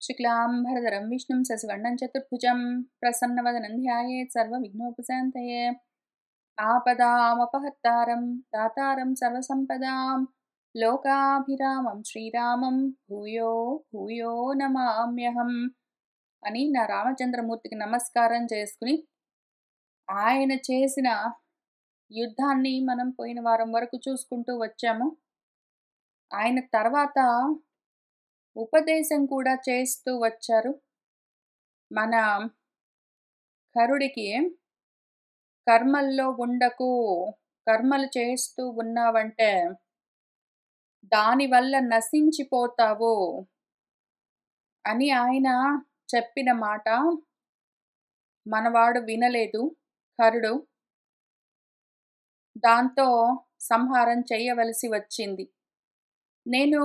शुक्लाम्बरधरं विष्णुं शशिवर्णं चतुर्भुजं प्रसन्नवदनं ध्यायेत् सर्वविघ्नोपशान्तये। आपदामपहर्तारं दातारं सर्वसम्पदां लोकाभिरामं श्रीरामं भूयो भूयो నమామ్యహం అని నా రామచంద్రమూర్తికి నమస్కారం చేసుకుని ఆయన చేసిన యుద్ధాన్ని మనం పోయిన వారం వరకు చూసుకుంటూ వచ్చాము. ఆయన తర్వాత ఉపదేశం కూడా చేస్తూ వచ్చారు. మన కరుడికి కర్మల్లో ఉండకు, కర్మలు చేస్తూ ఉన్నావంటే దానివల్ల నశించిపోతావు అని ఆయన చెప్పిన మాట మనవాడు వినలేదు కరుడు. దాంతో సంహారం చేయవలసి వచ్చింది. నేను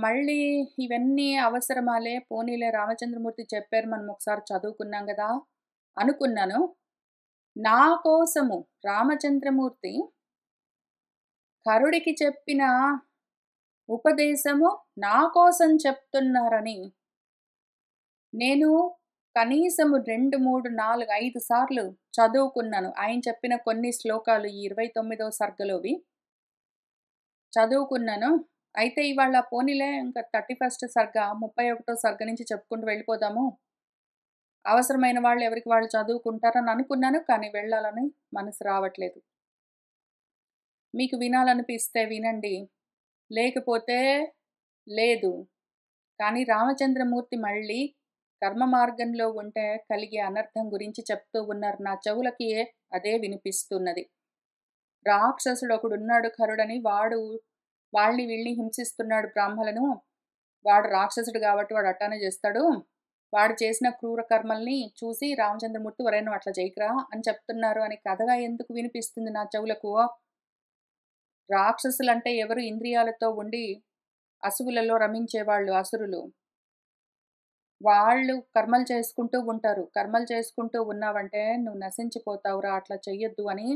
మళ్ళీ ఇవన్నీ అవసరమాలే, పోనీలే రామచంద్రమూర్తి చెప్పారు, మనం ఒకసారి చదువుకున్నాం కదా అనుకున్నాను. నా కోసము రామచంద్రమూర్తి కరుడికి చెప్పిన ఉపదేశము నా కోసం చెప్తున్నారని నేను కనీసము 2, 3, 4, 5 సార్లు చదువుకున్నాను. ఆయన చెప్పిన కొన్ని శ్లోకాలు ఈ 29వ సర్గలోవి చదువుకున్నాను. అయితే ఇవాళ పోనీలే ఇంకా 31st సర్గ 31వ సర్గ నుంచి చెప్పుకుంటూ వెళ్ళిపోదాము, అవసరమైన వాళ్ళు ఎవరికి వాళ్ళు చదువుకుంటారని అనుకున్నాను. కానీ వెళ్ళాలని మనసు రావట్లేదు. మీకు వినాలనిపిస్తే వినండి, లేకపోతే లేదు. కానీ రామచంద్రమూర్తి మళ్ళీ కర్మ మార్గంలో ఉంటే కలిగే అనర్థం గురించి చెప్తూ ఉన్నారు. నా చెవులకి అదే వినిపిస్తున్నది. రాక్షసుడు ఒకడున్నాడు కరుడని, వాడు వాళ్ళని వీళ్ళని హింసిస్తున్నాడు బ్రాహ్మలను. వాడు రాక్షసుడు కాబట్టి వాడు అట్టానే చేస్తాడు. వాడు చేసిన క్రూర కర్మల్ని చూసి రామచంద్రమూర్తి వరైనా అట్లా చేయకురా అని చెప్తున్నారు అని కథగా ఎందుకు వినిపిస్తుంది నా చెవులకు? రాక్షసులంటే ఎవరు? ఇంద్రియాలతో ఉండి అసువులలో రమించేవాళ్ళు, అసురులు. వాళ్ళు కర్మలు చేసుకుంటూ ఉంటారు. కర్మలు చేసుకుంటూ ఉన్నావంటే నువ్వు నశించిపోతావురా, అట్లా చెయ్యొద్దు అని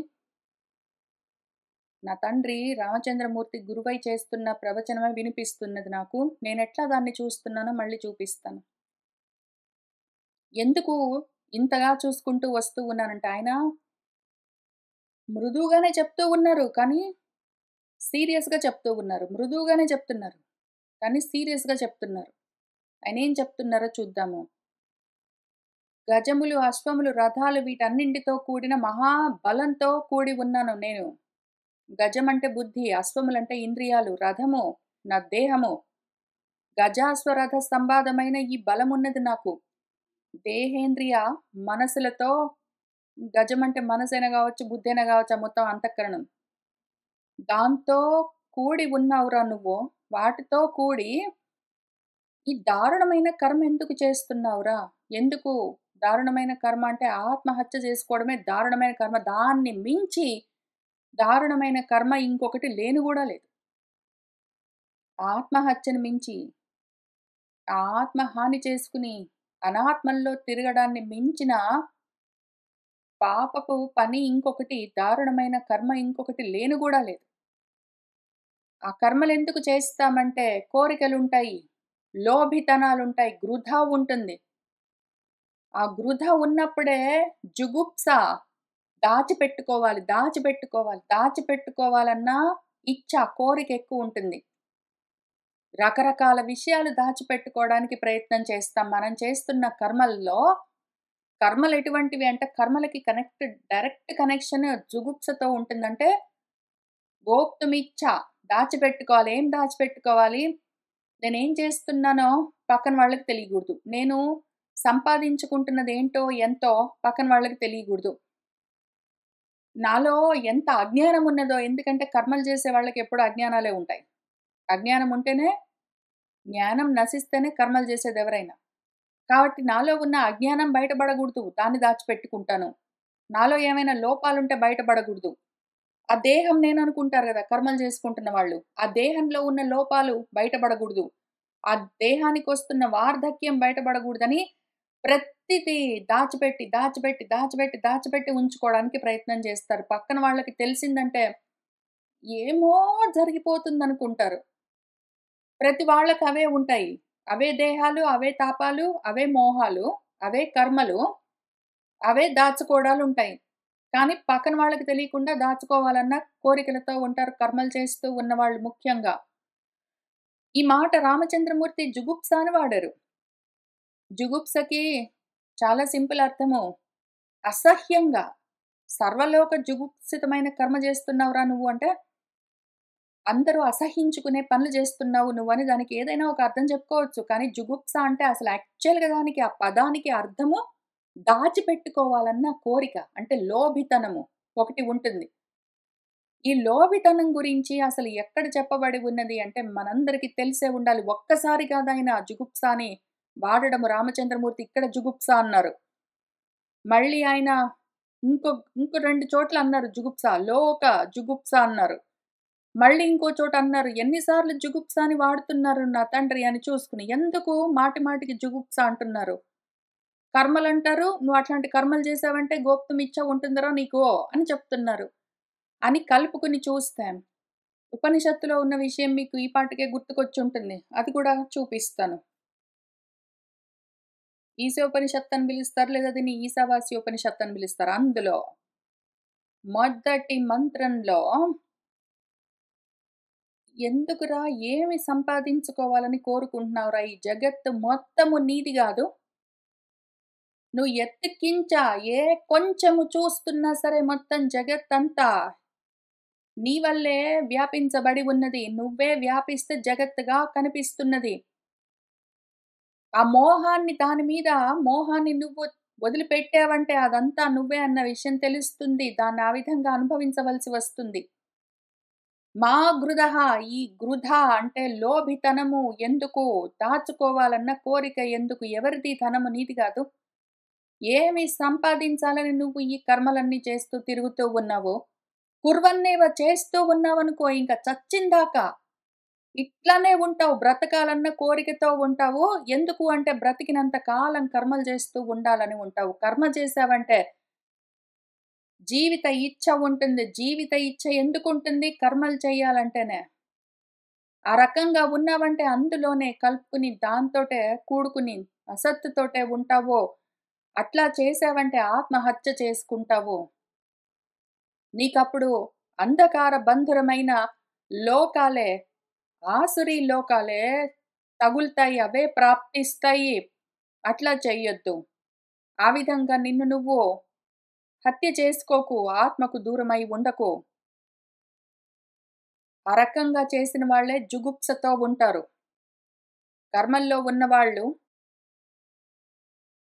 నా తండ్రి రామచంద్రమూర్తి గురువై చేస్తున్న ప్రవచనమే వినిపిస్తున్నది నాకు. నేనెట్లా దాన్ని చూస్తున్నానో మళ్ళీ చూపిస్తాను. ఎందుకు ఇంతగా చూసుకుంటూ వస్తూ ఉన్నానంటే ఆయన మృదువుగానే చెప్తూ ఉన్నారు, కానీ సీరియస్గా చెప్తూ ఉన్నారు. మృదువుగానే చెప్తున్నారు కానీ సీరియస్గా చెప్తున్నారు. ఆయన ఏం చెప్తున్నారో చూద్దాము. గజములు, అశ్వములు, రథాలు వీటన్నింటితో కూడిన మహాబలంతో కూడి ఉన్నాను నేను. గజం అంటే బుద్ధి, అశ్వములంటే ఇంద్రియాలు, రథము నా దేహము. గజాశ్వరథ సంబాధమైన ఈ బలమున్నది నాకు. దేహేంద్రియ మనసులతో, గజం అంటే మనసైనా కావచ్చు, బుద్ధి అయినా కావచ్చు, ఆ మొత్తం అంతఃకరణం, దాంతో కూడి ఉన్నావురా నువ్వు. వాటితో కూడి ఈ దారుణమైన కర్మ ఎందుకు చేస్తున్నావురా? ఎందుకు దారుణమైన కర్మ అంటే ఆత్మహత్య చేసుకోవడమే దారుణమైన కర్మ. దాన్ని మించి దారుణమైన కర్మ ఇంకొకటి లేను కూడా లేదు. ఆత్మహత్యను మించి, ఆత్మహాని చేసుకుని అనాత్మల్లో తిరగడాన్ని మించిన పాపపు పని ఇంకొకటి, దారుణమైన కర్మ ఇంకొకటి లేను కూడా లేదు. ఆ కర్మలు ఎందుకు చేస్తామంటే కోరికలుంటాయి, లోభితనాలుంటాయి, గృధ ఉంటుంది. ఆ గృధ ఉన్నప్పుడే జుగుప్స, దాచిపెట్టుకోవాలన్నా ఇచ్చ, కోరిక ఎక్కువ ఉంటుంది. రకరకాల విషయాలు దాచిపెట్టుకోవడానికి ప్రయత్నం చేస్తాం. మనం చేస్తున్న కర్మల్లో కర్మలు ఎటువంటివి అంటే కర్మలకి డైరెక్ట్ కనెక్షన్ జుగుప్సతో ఉంటుందంటే గోప్తుమిచ్చ, దాచిపెట్టుకోవాలి. ఏం దాచిపెట్టుకోవాలి? నేనేం చేస్తున్నానో పక్కన వాళ్ళకి తెలియకూడదు. నేను సంపాదించుకుంటున్నది ఏంటో ఎంతో పక్కన వాళ్ళకి తెలియకూడదు. నాలో ఎంత అజ్ఞానం ఉన్నదో, ఎందుకంటే కర్మలు చేసే వాళ్ళకి ఎప్పుడు అజ్ఞానాలే ఉంటాయి. అజ్ఞానం ఉంటేనే, జ్ఞానం నశిస్తేనే కర్మలు చేసేది ఎవరైనా. కాబట్టి నాలో ఉన్న అజ్ఞానం బయటపడకూడదు, దాన్ని దాచిపెట్టుకుంటాను. నాలో ఏమైనా లోపాలుంటే బయటపడకూడదు. ఆ దేహం నేను అనుకుంటారు కదా కర్మలు చేసుకుంటున్న వాళ్ళు, ఆ దేహంలో ఉన్న లోపాలు బయటపడకూడదు, ఆ దేహానికి వస్తున్న వార్ధక్యం బయటపడకూడదని ప్రతిదీ దాచిపెట్టి ఉంచుకోవడానికి ప్రయత్నం చేస్తారు. పక్కన వాళ్ళకి తెలిసిందంటే ఏమో జరిగిపోతుంది అనుకుంటారు. ప్రతి వాళ్ళకి అవే ఉంటాయి. అవే దేహాలు, అవే తాపాలు, అవే మోహాలు, అవే కర్మలు, అవే దాచుకోవడాలుంటాయి. కానీ పక్కన వాళ్ళకి తెలియకుండా దాచుకోవాలన్న కోరికలతో ఉంటారు కర్మలు చేస్తూ ఉన్నవాళ్ళు ముఖ్యంగా. ఈ మాట రామచంద్రమూర్తి జుగుప్స అని వాడారు. జుగుప్సకి చాలా సింపుల్ అర్థము. అసహ్యంగా, సర్వలోక జుగుప్సితమైన కర్మ చేస్తున్నావురా నువ్వు అంటే, అందరూ అసహ్యించుకునే పనులు చేస్తున్నావు నువ్వని దానికి ఏదైనా ఒక అర్థం చెప్పుకోవచ్చు. కానీ జుగుప్స అంటే అసలు యాక్చువల్‌గా దానికి ఆ పదానికి అర్థము దాచిపెట్టుకోవాలన్న కోరిక. అంటే లోభితనము ఒకటి ఉంటుంది. ఈ లోభితనం గురించి అసలు ఎక్కడ చెప్పబడి ఉన్నది అంటే మనందరికీ తెలిసే ఉండాలి. ఒక్కసారి కాదు ఆయన జుగుప్స అని వాడడము రామచంద్రమూర్తి ఇక్కడ జుగుప్స అన్నారు. మళ్ళీ ఆయన ఇంకో ఇంకో 2 చోట్ల అన్నారు జుగుప్స. లోక జుగుప్స అన్నారు. మళ్ళీ ఇంకో చోట అన్నారు. ఎన్ని సార్లు జుగుప్స అని వాడుతున్నారు నా తండ్రి అని చూసుకుని. ఎందుకు మాటి మాటికి జుగుప్స అంటున్నారు? కర్మలంటారు. నువ్వు అట్లాంటి కర్మలు చేశావంటే గోప్తుమిచ్చ ఉంటుందిరా నీకు అని చెప్తున్నారు. అని కలుపుకొని చూస్తే ఉపనిషత్తులో ఉన్న విషయం మీకు ఈ పాటికే గుర్తుకొచ్చుంటుంది. అది కూడా చూపిస్తాను. ఈశోపనిషత్తు అని పిలుస్తారు. లేదా దీన్ని ఈశావాస్యోపనిషత్తు అని పిలుస్తారు. అందులో మొదటి మంత్రంలో ఎందుకురా ఏమి సంపాదించుకోవాలని కోరుకుంటున్నావురా? ఈ జగత్తు మొత్తము నీది గాదు. నువ్వు ఎత్తుకించా ఏ కొంచెము చూస్తున్నా సరే మొత్తం జగత్తంతా నీ వల్లే వ్యాపించబడి ఉన్నది. నువ్వే వ్యాపిస్తే జగత్తుగా కనిపిస్తున్నది. ఆ మోహాన్ని దాని మీద మోహాన్ని నువ్వు వదిలిపెట్టావంటే అదంతా నువ్వే అన్న విషయం తెలుస్తుంది. దాన్ని ఆ విధంగా అనుభవించవలసి వస్తుంది. మా గృధః ఈ గృధ అంటే లోభితనము ఎందుకు? దాచుకోవాలన్న కోరిక ఎందుకు? ఎవరిది ధనము నీది గాదు. ఏమి సంపాదించాలని నువ్వు ఈ కర్మలన్నీ చేస్తూ తిరుగుతూ ఉన్నావో, కుర్వన్నేవ చేస్తూ ఉన్నావనుకో ఇంక చచ్చిందాకా ఇట్లనే ఉంటావు. బ్రతకాలన్న కోరికతో ఉంటావు. ఎందుకు అంటే బ్రతికినంత కాలం కర్మలు చేస్తూ ఉండాలని ఉంటావు. కర్మ చేశావంటే జీవిత ఇచ్ఛ ఉంటుంది. జీవిత ఇచ్ఛ ఎందుకుంటుంది? కర్మలు చేయాలంటేనే. ఆ రకంగా ఉన్నావంటే అందులోనే కలుపుకుని దాంతోటే కూడుకుని అసత్తుతోటే ఉంటావో, అట్లా చేశావంటే ఆత్మహత్య చేసుకుంటావు. నీకప్పుడు అంధకార బంధురమైన లోకాలే, ఆసురీ లోకాలే తగులుతాయి. అవే ప్రాప్తిస్తాయి. అట్లా చెయ్యొద్దు. ఆ విధంగా నిన్ను నువ్వు హత్య చేసుకోకు. ఆత్మకు దూరమై ఉండకు. ఆ రకంగా చేసిన వాళ్ళే జుగుప్సతో ఉంటారు. కర్మల్లో ఉన్నవాళ్ళు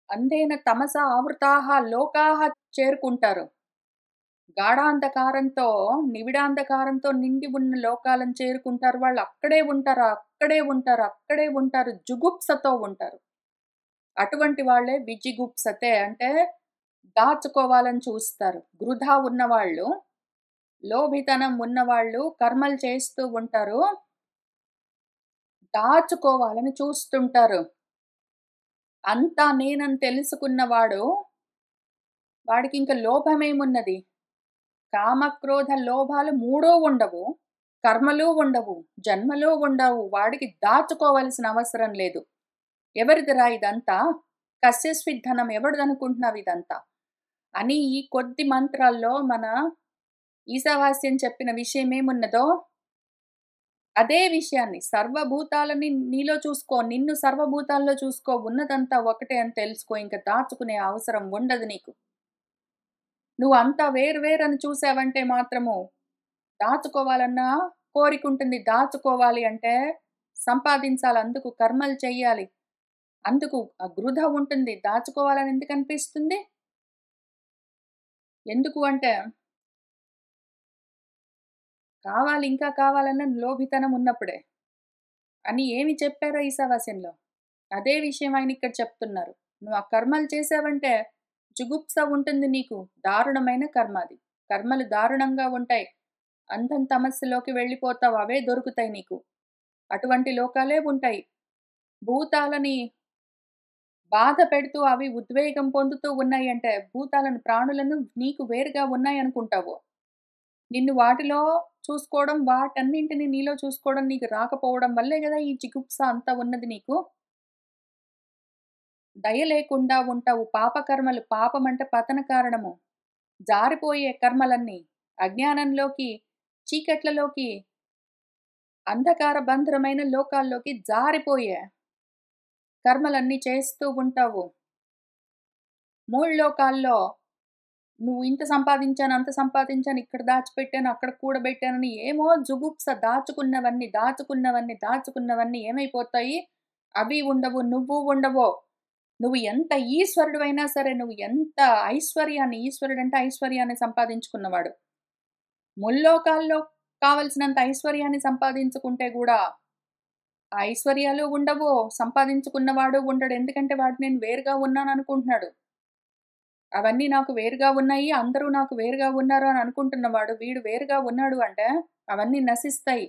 అంధేన తమసా ఆవృతాః లోకాః చేరుకుంటారు. గాఢాంధకారంతో, నిబిడాంధకారంతో నిండి ఉన్న లోకాలను చేరుకుంటారు. వాళ్ళు అక్కడే ఉంటారు, అక్కడే ఉంటారు, అక్కడే ఉంటారు. జుగుప్సతో ఉంటారు. అటువంటి వాళ్ళే విజిగుప్సతే అంటే దాచుకోవాలని చూస్తారు. గృధ ఉన్నవాళ్ళు, లోభితనం ఉన్నవాళ్ళు కర్మలు చేస్తూ ఉంటారు. దాచుకోవాలని చూస్తుంటారు. అంతా నేనని తెలుసుకున్నవాడు వాడికింక లోభమేమున్నది? కామక్రోధ లోభాలు మూడూ ఉండవు. కర్మలు ఉండవు. జన్మలు ఉండవు. వాడికి దాచుకోవాల్సిన అవసరం లేదు. ఎవరిదిరా ఇదంతా? కస్యస్విద్ ధనం ఎవడిదనుకుంటున్నావు ఇదంతా? అని ఈ కొద్ది మంత్రాల్లో మన ఈశావాస్యం చెప్పిన విషయమేమున్నదో అదే విషయాన్ని సర్వభూతాలని నీలో చూసుకో. నిన్ను సర్వభూతాల్లో చూసుకో. ఉన్నదంతా ఒకటే అని తెలుసుకో. ఇంక దాచుకునే అవసరం ఉండదు నీకు. నువ్వంతా వేరు వేరని చూసావంటే మాత్రము దాచుకోవాలన్న కోరికుంటుంది. దాచుకోవాలి అంటే సంపాదించాలి. అందుకు కర్మలు చెయ్యాలి. అందుకు ఆ గృధ ఉంటుంది. దాచుకోవాలని ఎందుకనిపిస్తుంది? ఎందుకు అంటే కావాలి ఇంకా కావాలన్న లోభితనం ఉన్నప్పుడే. అని ఏమి చెప్పారో ఈశావాస్యంలో. అదే విషయం ఆయన ఇక్కడ చెప్తున్నారు. నువ్వు ఆ కర్మలు చేసావంటే జుగుప్స ఉంటుంది నీకు. దారుణమైన కర్మ అది. కర్మలు దారుణంగా ఉంటాయి. అంధం తమస్సులోకి వెళ్ళిపోతావు. అవే దొరుకుతాయి నీకు. అటువంటి లోకాలే ఉంటాయి. భూతాలని బాధ పెడుతూ అవి ఉద్వేగం పొందుతూ ఉన్నాయంటే భూతాలను, ప్రాణులను నీకు వేరుగా ఉన్నాయనుకుంటావు. నిన్ను వాటిలో చూసుకోవడం, వాటన్నింటిని నీలో చూసుకోవడం నీకు రాకపోవడం వల్లే గదా! ఈ జిగుప్స అంతా ఉన్నది నీకు. దయ లేకుండా ఉంటావు. పాపకర్మలు, పాపమంటే పతన కారణము. జారిపోయే కర్మలన్నీ అజ్ఞానంలోకి, చీకట్లలోకి, అంధకార బంధురమైన లోకాల్లోకి జారిపోయే కర్మలన్నీ చేస్తూ ఉంటావు. మూడు లోకాల్లో నువ్వు ఇంత సంపాదించాను, అంత సంపాదించాను, ఇక్కడ దాచిపెట్టాను, అక్కడ కూడబెట్టానని ఏమో జుగుప్స దాచుకున్నవన్నీ, దాచుకున్నవన్నీ, దాచుకున్నవన్నీ ఏమైపోతాయి? అవి ఉండవు, నువ్వు ఉండవు. నువ్వు ఎంత ఈశ్వరుడివైనా సరే, నువ్వు ఎంత ఐశ్వర్యాన్ని, ఈశ్వరుడంటే ఐశ్వర్యాన్ని సంపాదించుకున్నవాడు. ముల్లోకాల్లో కావలసినంత ఐశ్వర్యాన్ని సంపాదించుకుంటే గూడా, ఆ ఐశ్వర్యాలు ఉండవు, సంపాదించుకున్నవాడు ఉండడు. ఎందుకంటే వాడు నేను వేరుగా ఉన్నాననుకుంటున్నాడు. అవన్నీ నాకు వేరుగా ఉన్నాయి, అందరూ నాకు వేరుగా ఉన్నారు అని అనుకుంటున్నవాడు, వీడు వేరుగా ఉన్నాడు అంటే అవన్నీ నశిస్తాయి.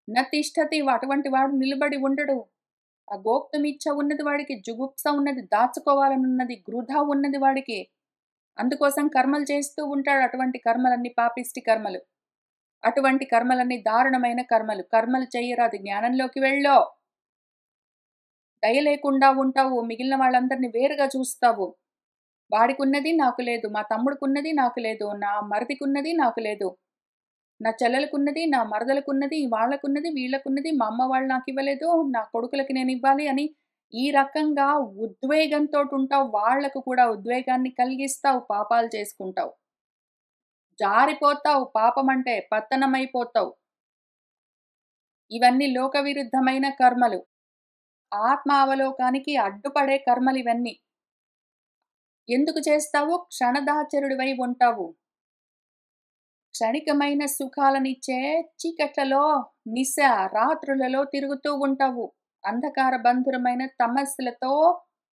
న తిష్టతి అటువంటి వాడు నిలబడి ఉండడు. ఆ గోప్తమిచ్ఛ ఉన్నది వాడికి, జుగుప్స ఉన్నది, దాచుకోవాలనున్నది, గృధ ఉన్నది వాడికి. అందుకోసం కర్మలు చేస్తూ ఉంటాడు. అటువంటి కర్మలన్నీ పాపిష్టి కర్మలు. అటువంటి కర్మలన్నీ దారుణమైన కర్మలు. కర్మలు చెయ్యరాదు, జ్ఞానంలోకి వెళ్ళో. దయ లేకుండా ఉంటావు, మిగిలిన వాళ్ళందరినీ వేరుగా చూస్తావు. వాడికున్నది నాకు లేదు, మా తమ్ముడికున్నది నాకు లేదు, నా మరిదికున్నది నాకు లేదు, నా చెల్లెలకున్నది, నా మరదలకున్నది, వాళ్ళకున్నది, వీళ్ళకున్నది, మా అమ్మ వాళ్ళు నాకివ్వలేదు, నా కొడుకులకి నేనివ్వాలి అని ఈ రకంగా ఉద్వేగంతోటుంటావు. వాళ్ళకు కూడా ఉద్వేగాన్ని కలిగిస్తావు, పాపాలు చేసుకుంటావు. జారిపోతావు, పాపమంటే పతనమైపోతావు. ఇవన్నీ లోకవిరుద్ధమైన కర్మలు. ఆత్మ అవలోకానికి అడ్డుపడే కర్మలివన్నీ. ఎందుకు చేస్తావు? క్షణదాచరుడివై ఉంటావు. క్షణికమైన సుఖాలనిచ్చే చీకట్లలో, నిశ రాత్రులలో తిరుగుతూ ఉంటావు. అంధకార బంధురమైన తమస్సులతో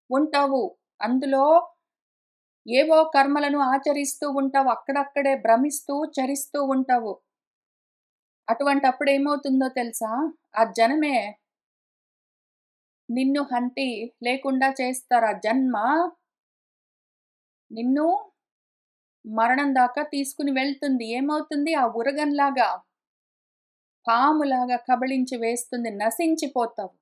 ఉంటావు. అందులో ఏవో కర్మలను ఆచరిస్తూ ఉంటావు. అక్కడక్కడే భ్రమిస్తూ, చరిస్తూ ఉంటావు. అటువంటప్పుడు ఏమవుతుందో తెలుసా? ఆ జనమే నిన్ను హంటి లేకుండా చేస్తారు. ఆ జన్మ నిన్ను మరణం దాకా తీసుకుని వెళ్తుంది. ఏమవుతుంది? ఆ ఉరగంలాగా, పాములాగా కబళించి వేస్తుంది. నశించిపోతావు.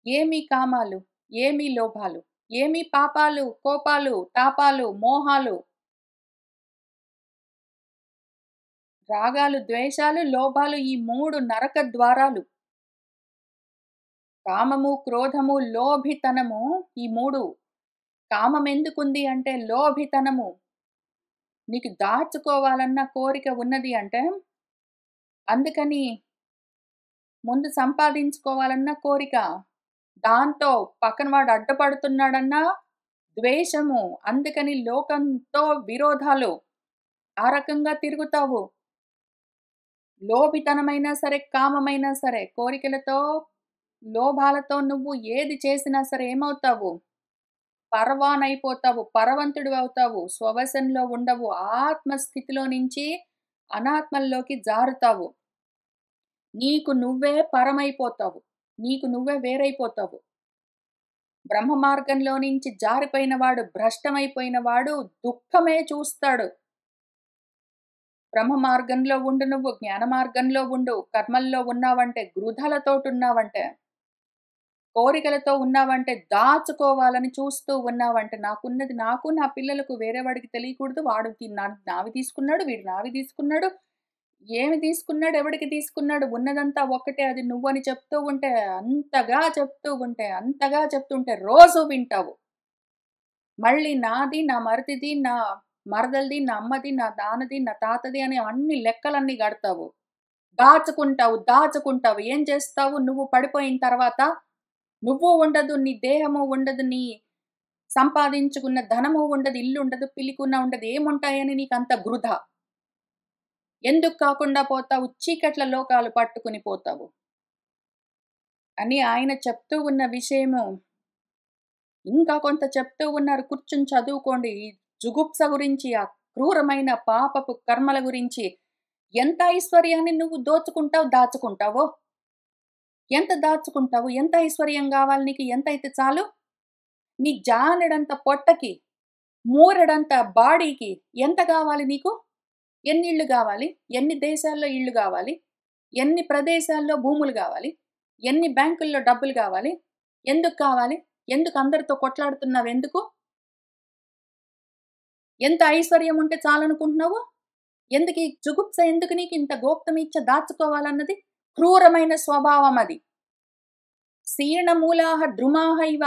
ఏమీ కామాలు, ఏమీ లోభాలు, ఏమీ పాపాలు, కోపాలు, తాపాలు, మోహాలు, రాగాలు, ద్వేషాలు, లోభాలు, ఈ 3 నరక ద్వారాలు. కామము, క్రోధము, లోభితనము, ఈ 3. కామం ఎందుకుంది అంటే లోభితనము. నీకు దాచుకోవాలన్న కోరిక ఉన్నది అంటే, అందుకని ముందు సంపాదించుకోవాలన్న కోరిక. దాంతో పక్కన వాడు అడ్డుపడుతున్నాడన్న ద్వేషము. అందుకని లోకంతో విరోధాలు. ఆ రకంగా తిరుగుతావు. లోభితనమైనా సరే, కామమైనా సరే, కోరికలతో, లోభాలతో నువ్వు ఏది చేసినా సరే ఏమవుతావు? పరవానైపోతావు. పరవంతుడివవుతావు. స్వవశంలో ఉండవు. ఆత్మస్థితిలో నుంచి అనాత్మల్లోకి జారుతావు. నీకు నువ్వే పరమైపోతావు. నీకు నువ్వే వేరైపోతావు. బ్రహ్మ మార్గంలో నుంచి జారిపోయిన వాడు, భ్రష్టమైపోయిన వాడు దుఃఖమే చూస్తాడు. బ్రహ్మ మార్గంలో ఉండు నువ్వు, జ్ఞాన మార్గంలో ఉండు. కర్మల్లో ఉన్నావంటే, గృధలతోటున్నావంటే, కోరికలతో ఉన్నావంటే, దాచుకోవాలని చూస్తూ ఉన్నావంటే, నాకున్నది నాకు, నా పిల్లలకు వేరే వాడికి తెలియకూడదు. వాడు నావి తీసుకున్నాడు, వీడు నావి తీసుకున్నాడు. ఏమి తీసుకున్నాడు, ఎవడికి తీసుకున్నాడు, ఉన్నదంతా ఒక్కటే, అది నువ్వని చెప్తూ ఉంటే, అంతగా చెప్తూ ఉంటే, అంతగా చెప్తుంటే రోజూ వింటావు. మళ్ళీ నాది, నా మరిదిది, నా మరదలది, నా అమ్మది, నా నాన్నది, నా తాతది అని అన్ని లెక్కలన్నీ గడతావు. దాచుకుంటావు, దాచుకుంటావు. ఏం చేస్తావు? నువ్వు పడిపోయిన తర్వాత నువ్వు ఉండదు, నీ దేహము ఉండదు, నీ సంపాదించుకున్న ధనము ఉండదు, ఇల్లు ఉండదు, పిలికున్న ఉండదు. ఏముంటాయని నీకంత గృధ. ఎందుకు కాకుండా పోతావు? చీకట్ల లోకాలు పట్టుకుని పోతావు అని ఆయన చెప్తూ ఉన్న విషయము. ఇంకా కొంత చెప్తూ ఉన్నారు. కూర్చుని చదువుకోండి. ఈ జుగుప్స గురించి, ఆ క్రూరమైన పాపపు కర్మల గురించి. ఎంత ఐశ్వర్యాన్ని నువ్వు దోచుకుంటావు, దాచుకుంటావో? ఎంత దాచుకుంటావు? ఎంత ఐశ్వర్యం కావాలి నీకు? ఎంతైతే చాలు? నీ జానెడంత పొట్టకి, మూరెడంత బాడీకి ఎంత కావాలి నీకు? ఎన్ని ఇళ్ళు కావాలి? ఎన్ని దేశాల్లో ఇళ్ళు కావాలి? ఎన్ని ప్రదేశాల్లో భూములు కావాలి? ఎన్ని బ్యాంకుల్లో డబ్బులు కావాలి? ఎందుకు కావాలి? ఎందుకు అందరితో కొట్లాడుతున్నావెందుకు? ఎంత ఐశ్వర్యం ఉంటే చాలనుకుంటున్నావు? ఎందుకీ జుగుప్స ఎందుకు నీకు? ఇంత గోప్తమిచ్చ దాచుకోవాలన్నది? క్రూరమైన స్వభావమది. శీర్ణమూలాః ద్రుమాః ఇవ.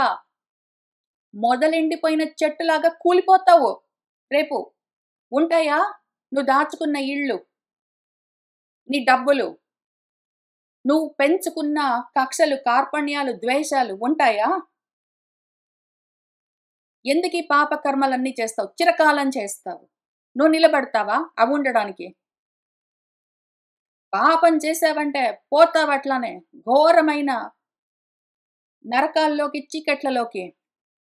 మొదలెండిపోయిన చెట్టులాగా కూలిపోతావు రేపు. ఉంటాయా నువ్వు దాచుకున్న ఇళ్ళు, నీ డబ్బులు, నువ్వు పెంచుకున్న కక్షలు, కార్పణ్యాలు, ద్వేషాలు ఉంటాయా? ఎందుకీ పాపకర్మలన్నీ చేస్తావు? చిరకాలం చేస్తావు. నువ్వు నిలబడతావా అవుండడానికి? పాపం చేశావంటే పోతావట్లనే ఘోరమైన నరకాల్లోకి, చీకట్లలోకి.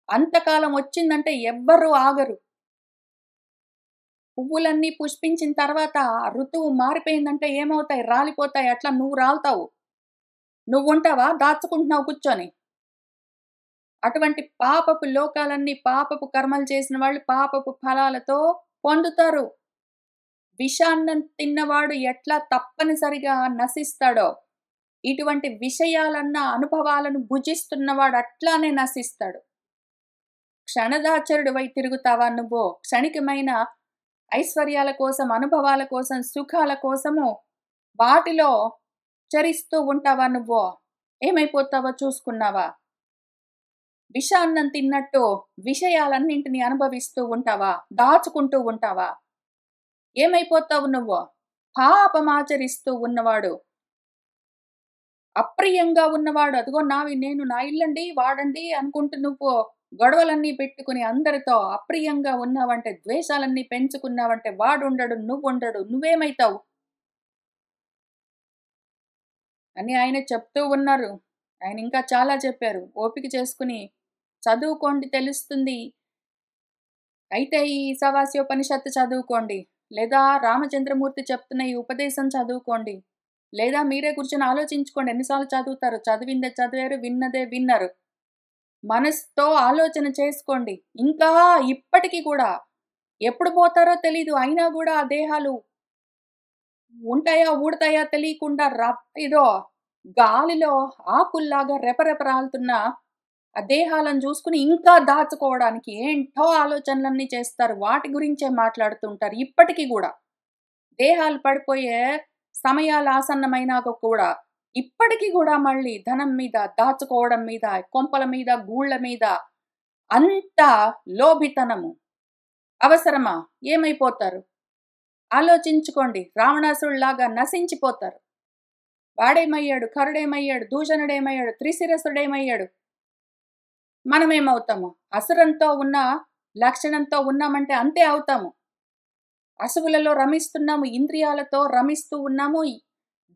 అంతకాలం వచ్చిందంటే ఎవ్వరూ ఆగరు. పువ్వులన్నీ పుష్పించిన తర్వాత ఋతువు మారిపోయిందంటే ఏమవుతాయి? రాలిపోతాయి. అట్లా నువ్వు రాలుతావు. నువ్వుంటావా? దాచుకుంటున్నావు కూర్చొని. అటువంటి పాపపు లోకాలన్నీ, పాపపు కర్మలు చేసిన వాళ్ళు పాపపు ఫలాలతో పొందుతారు. విషాన్నం తిన్నవాడు ఎట్లా తప్పనిసరిగా నశిస్తాడో, ఇటువంటి విషయాలన్న అనుభవాలను భుజిస్తున్నవాడు అట్లానే నశిస్తాడు. క్షణదాచరుడివై తిరుగుతావా నువ్వు? క్షణికమైన ఐశ్వర్యాల కోసం, అనుభవాల కోసం, సుఖాల కోసము వాటిలో చరిస్తూ ఉంటావా నువ్వు? ఏమైపోతావో చూసుకున్నావా? విషాన్నం తిన్నట్టు విషయాలన్నింటినీ అనుభవిస్తూ ఉంటావా? దాచుకుంటూ ఉంటావా? ఏమైపోతావు నువ్వు? పాపమాచరిస్తూ ఉన్నవాడు, అప్రియంగా ఉన్నవాడు, అదిగో నేను నా ఇల్లండి, వాడండి అనుకుంటూ నువ్వు గొడవలన్నీ పెట్టుకుని అందరితో అప్రియంగా ఉన్నావంటే, ద్వేషాలన్నీ పెంచుకున్నావంటే వాడుండడు, నువ్వుండడు, నువ్వేమైతావు అని ఆయన చెప్తూ ఉన్నారు. ఆయన ఇంకా చాలా చెప్పారు. ఓపిక చేసుకుని చదువుకోండి తెలుస్తుంది. అయితే ఈ ఈశావాస్యోపనిషత్తు చదువుకోండి. లేదా రామచంద్రమూర్తి చెప్తున్న ఈ ఉపదేశం చదువుకోండి. లేదా మీరే కూర్చొని ఆలోచించుకోండి. ఎన్నిసార్లు చదువుతారు? చదివిందే చదివారు, విన్నదే విన్నారు. మనసుతో ఆలోచన చేసుకోండి. ఇంకా ఇప్పటికి కూడా ఎప్పుడు పోతారో తెలీదు. అయినా కూడా ఆ దేహాలు ఉంటాయా, ఊడతాయా తెలియకుండా ఏదో గాలిలో ఆకుల్లాగా రెపరెపరాలుతున్న ఆ దేహాలను చూసుకుని ఇంకా దాచుకోవడానికి ఏంటో ఆలోచనలన్నీ చేస్తారు. వాటి గురించే మాట్లాడుతుంటారు ఇప్పటికి కూడా. దేహాలు పడిపోయే సమయాలు ఆసన్నమైనాక కూడా ఇప్పటికి కూడా మళ్ళీ ధనం మీద, దాచుకోవడం మీద, కొంపల మీద, గూళ్ళ మీద అంత లోభితనము అవసరమా? ఏమైపోతారు? ఆలోచించుకోండి. రావణాసురుడిలాగా నశించిపోతారు. వాడేమయ్యాడు? కరుడేమయ్యాడు? దూషణుడేమయ్యాడు? త్రిశిరసుడేమయ్యాడు? మనమేమవుతాము? అసురంతో ఉన్న లక్షణంతో ఉన్నామంటే అంతే అవుతాము. అసువులలో రమిస్తున్నాము, ఇంద్రియాలతో రమిస్తూ ఉన్నాము.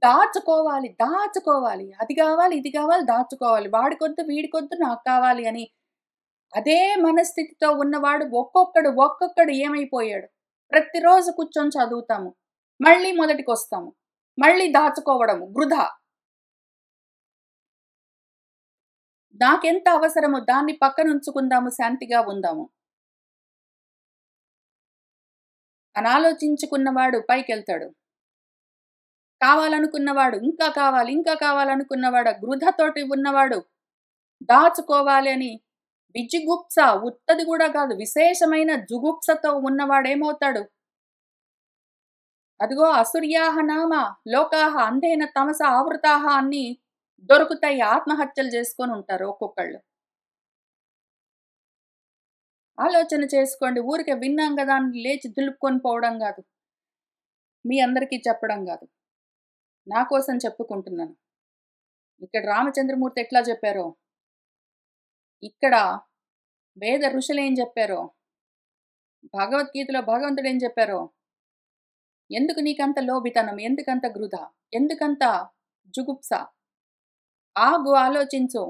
దాచుకోవాలి, దాచుకోవాలి. అది కావాలి, ఇది కావాలి, దాచుకోవాలి. వాడికొద్దు, వీడికొద్దు, నాకు కావాలి అని అదే మనస్థితితో ఉన్నవాడు ఒక్కొక్కడు ఏమైపోయాడు? ప్రతిరోజు కూర్చొని చదువుతాము. మళ్ళీ మొదటికొస్తాము. మళ్ళీ దాచుకోవడము వృధా. నాకెంత అవసరమో దాన్ని పక్కనుంచుకుందాము, శాంతిగా ఉందాము అని ఆలోచించుకున్నవాడు పైకెళ్తాడు. కావాలనుకున్నవాడు ఇంకా కావాలి, ఇంకా కావాలనుకున్నవాడు గృధతోటి ఉన్నవాడు దాచుకోవాలి అని విజిగుప్స, ఉత్తది కూడా కాదు, విశేషమైన జుగుప్సతో ఉన్నవాడేమవుతాడు? అదిగో అసుర్యాహ నామ లోకాహ అంధేన తమస ఆవృతాహ అన్ని దొరుకుతాయి. ఆత్మహత్యలు చేసుకొని ఉంటారు ఒక్కొక్కళ్ళు. ఆలోచన చేసుకోండి. ఊరికే విన్నాం కదా అని లేచి దులుపుకొని పోవడం కాదు. మీ అందరికీ చెప్పడం కాదు. నా కోసం చెప్పుకుంటున్నాను. ఇక్కడ రామచంద్రమూర్తి ఎట్లా చెప్పారో, ఇక్కడ వేద ఋషులేం చెప్పారో, భగవద్గీతలో భగవంతుడు ఏం చెప్పారో, ఎందుకు నీకంత లోభితనం, ఎందుకంత గృధ, ఎందుకంత జుగుప్స, ఆగు ఆలోచించు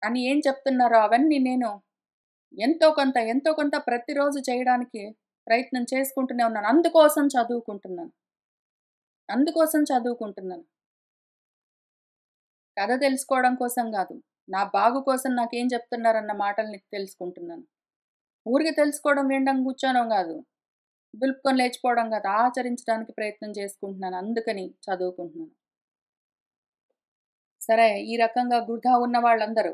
అని ఏం చెప్తున్నారో అవన్నీ నేను ఎంతో కొంత ప్రతిరోజు చేయడానికి ప్రయత్నం చేసుకుంటూనే ఉన్నాను. అందుకోసం చదువుకుంటున్నాను. కథ తెలుసుకోవడం కోసం కాదు. నా బాగు కోసం నాకేం చెప్తున్నారన్న మాటల్ని తెలుసుకుంటున్నాను. ఊరికే తెలుసుకోవడం, వినడం, కూర్చోవడం కాదు. దులుపుకొని లేచిపోవడం కాదు. ఆచరించడానికి ప్రయత్నం చేసుకుంటున్నాను. అందుకని చదువుకుంటున్నాను. సరే, ఈ రకంగా వృధా ఉన్న వాళ్ళందరూ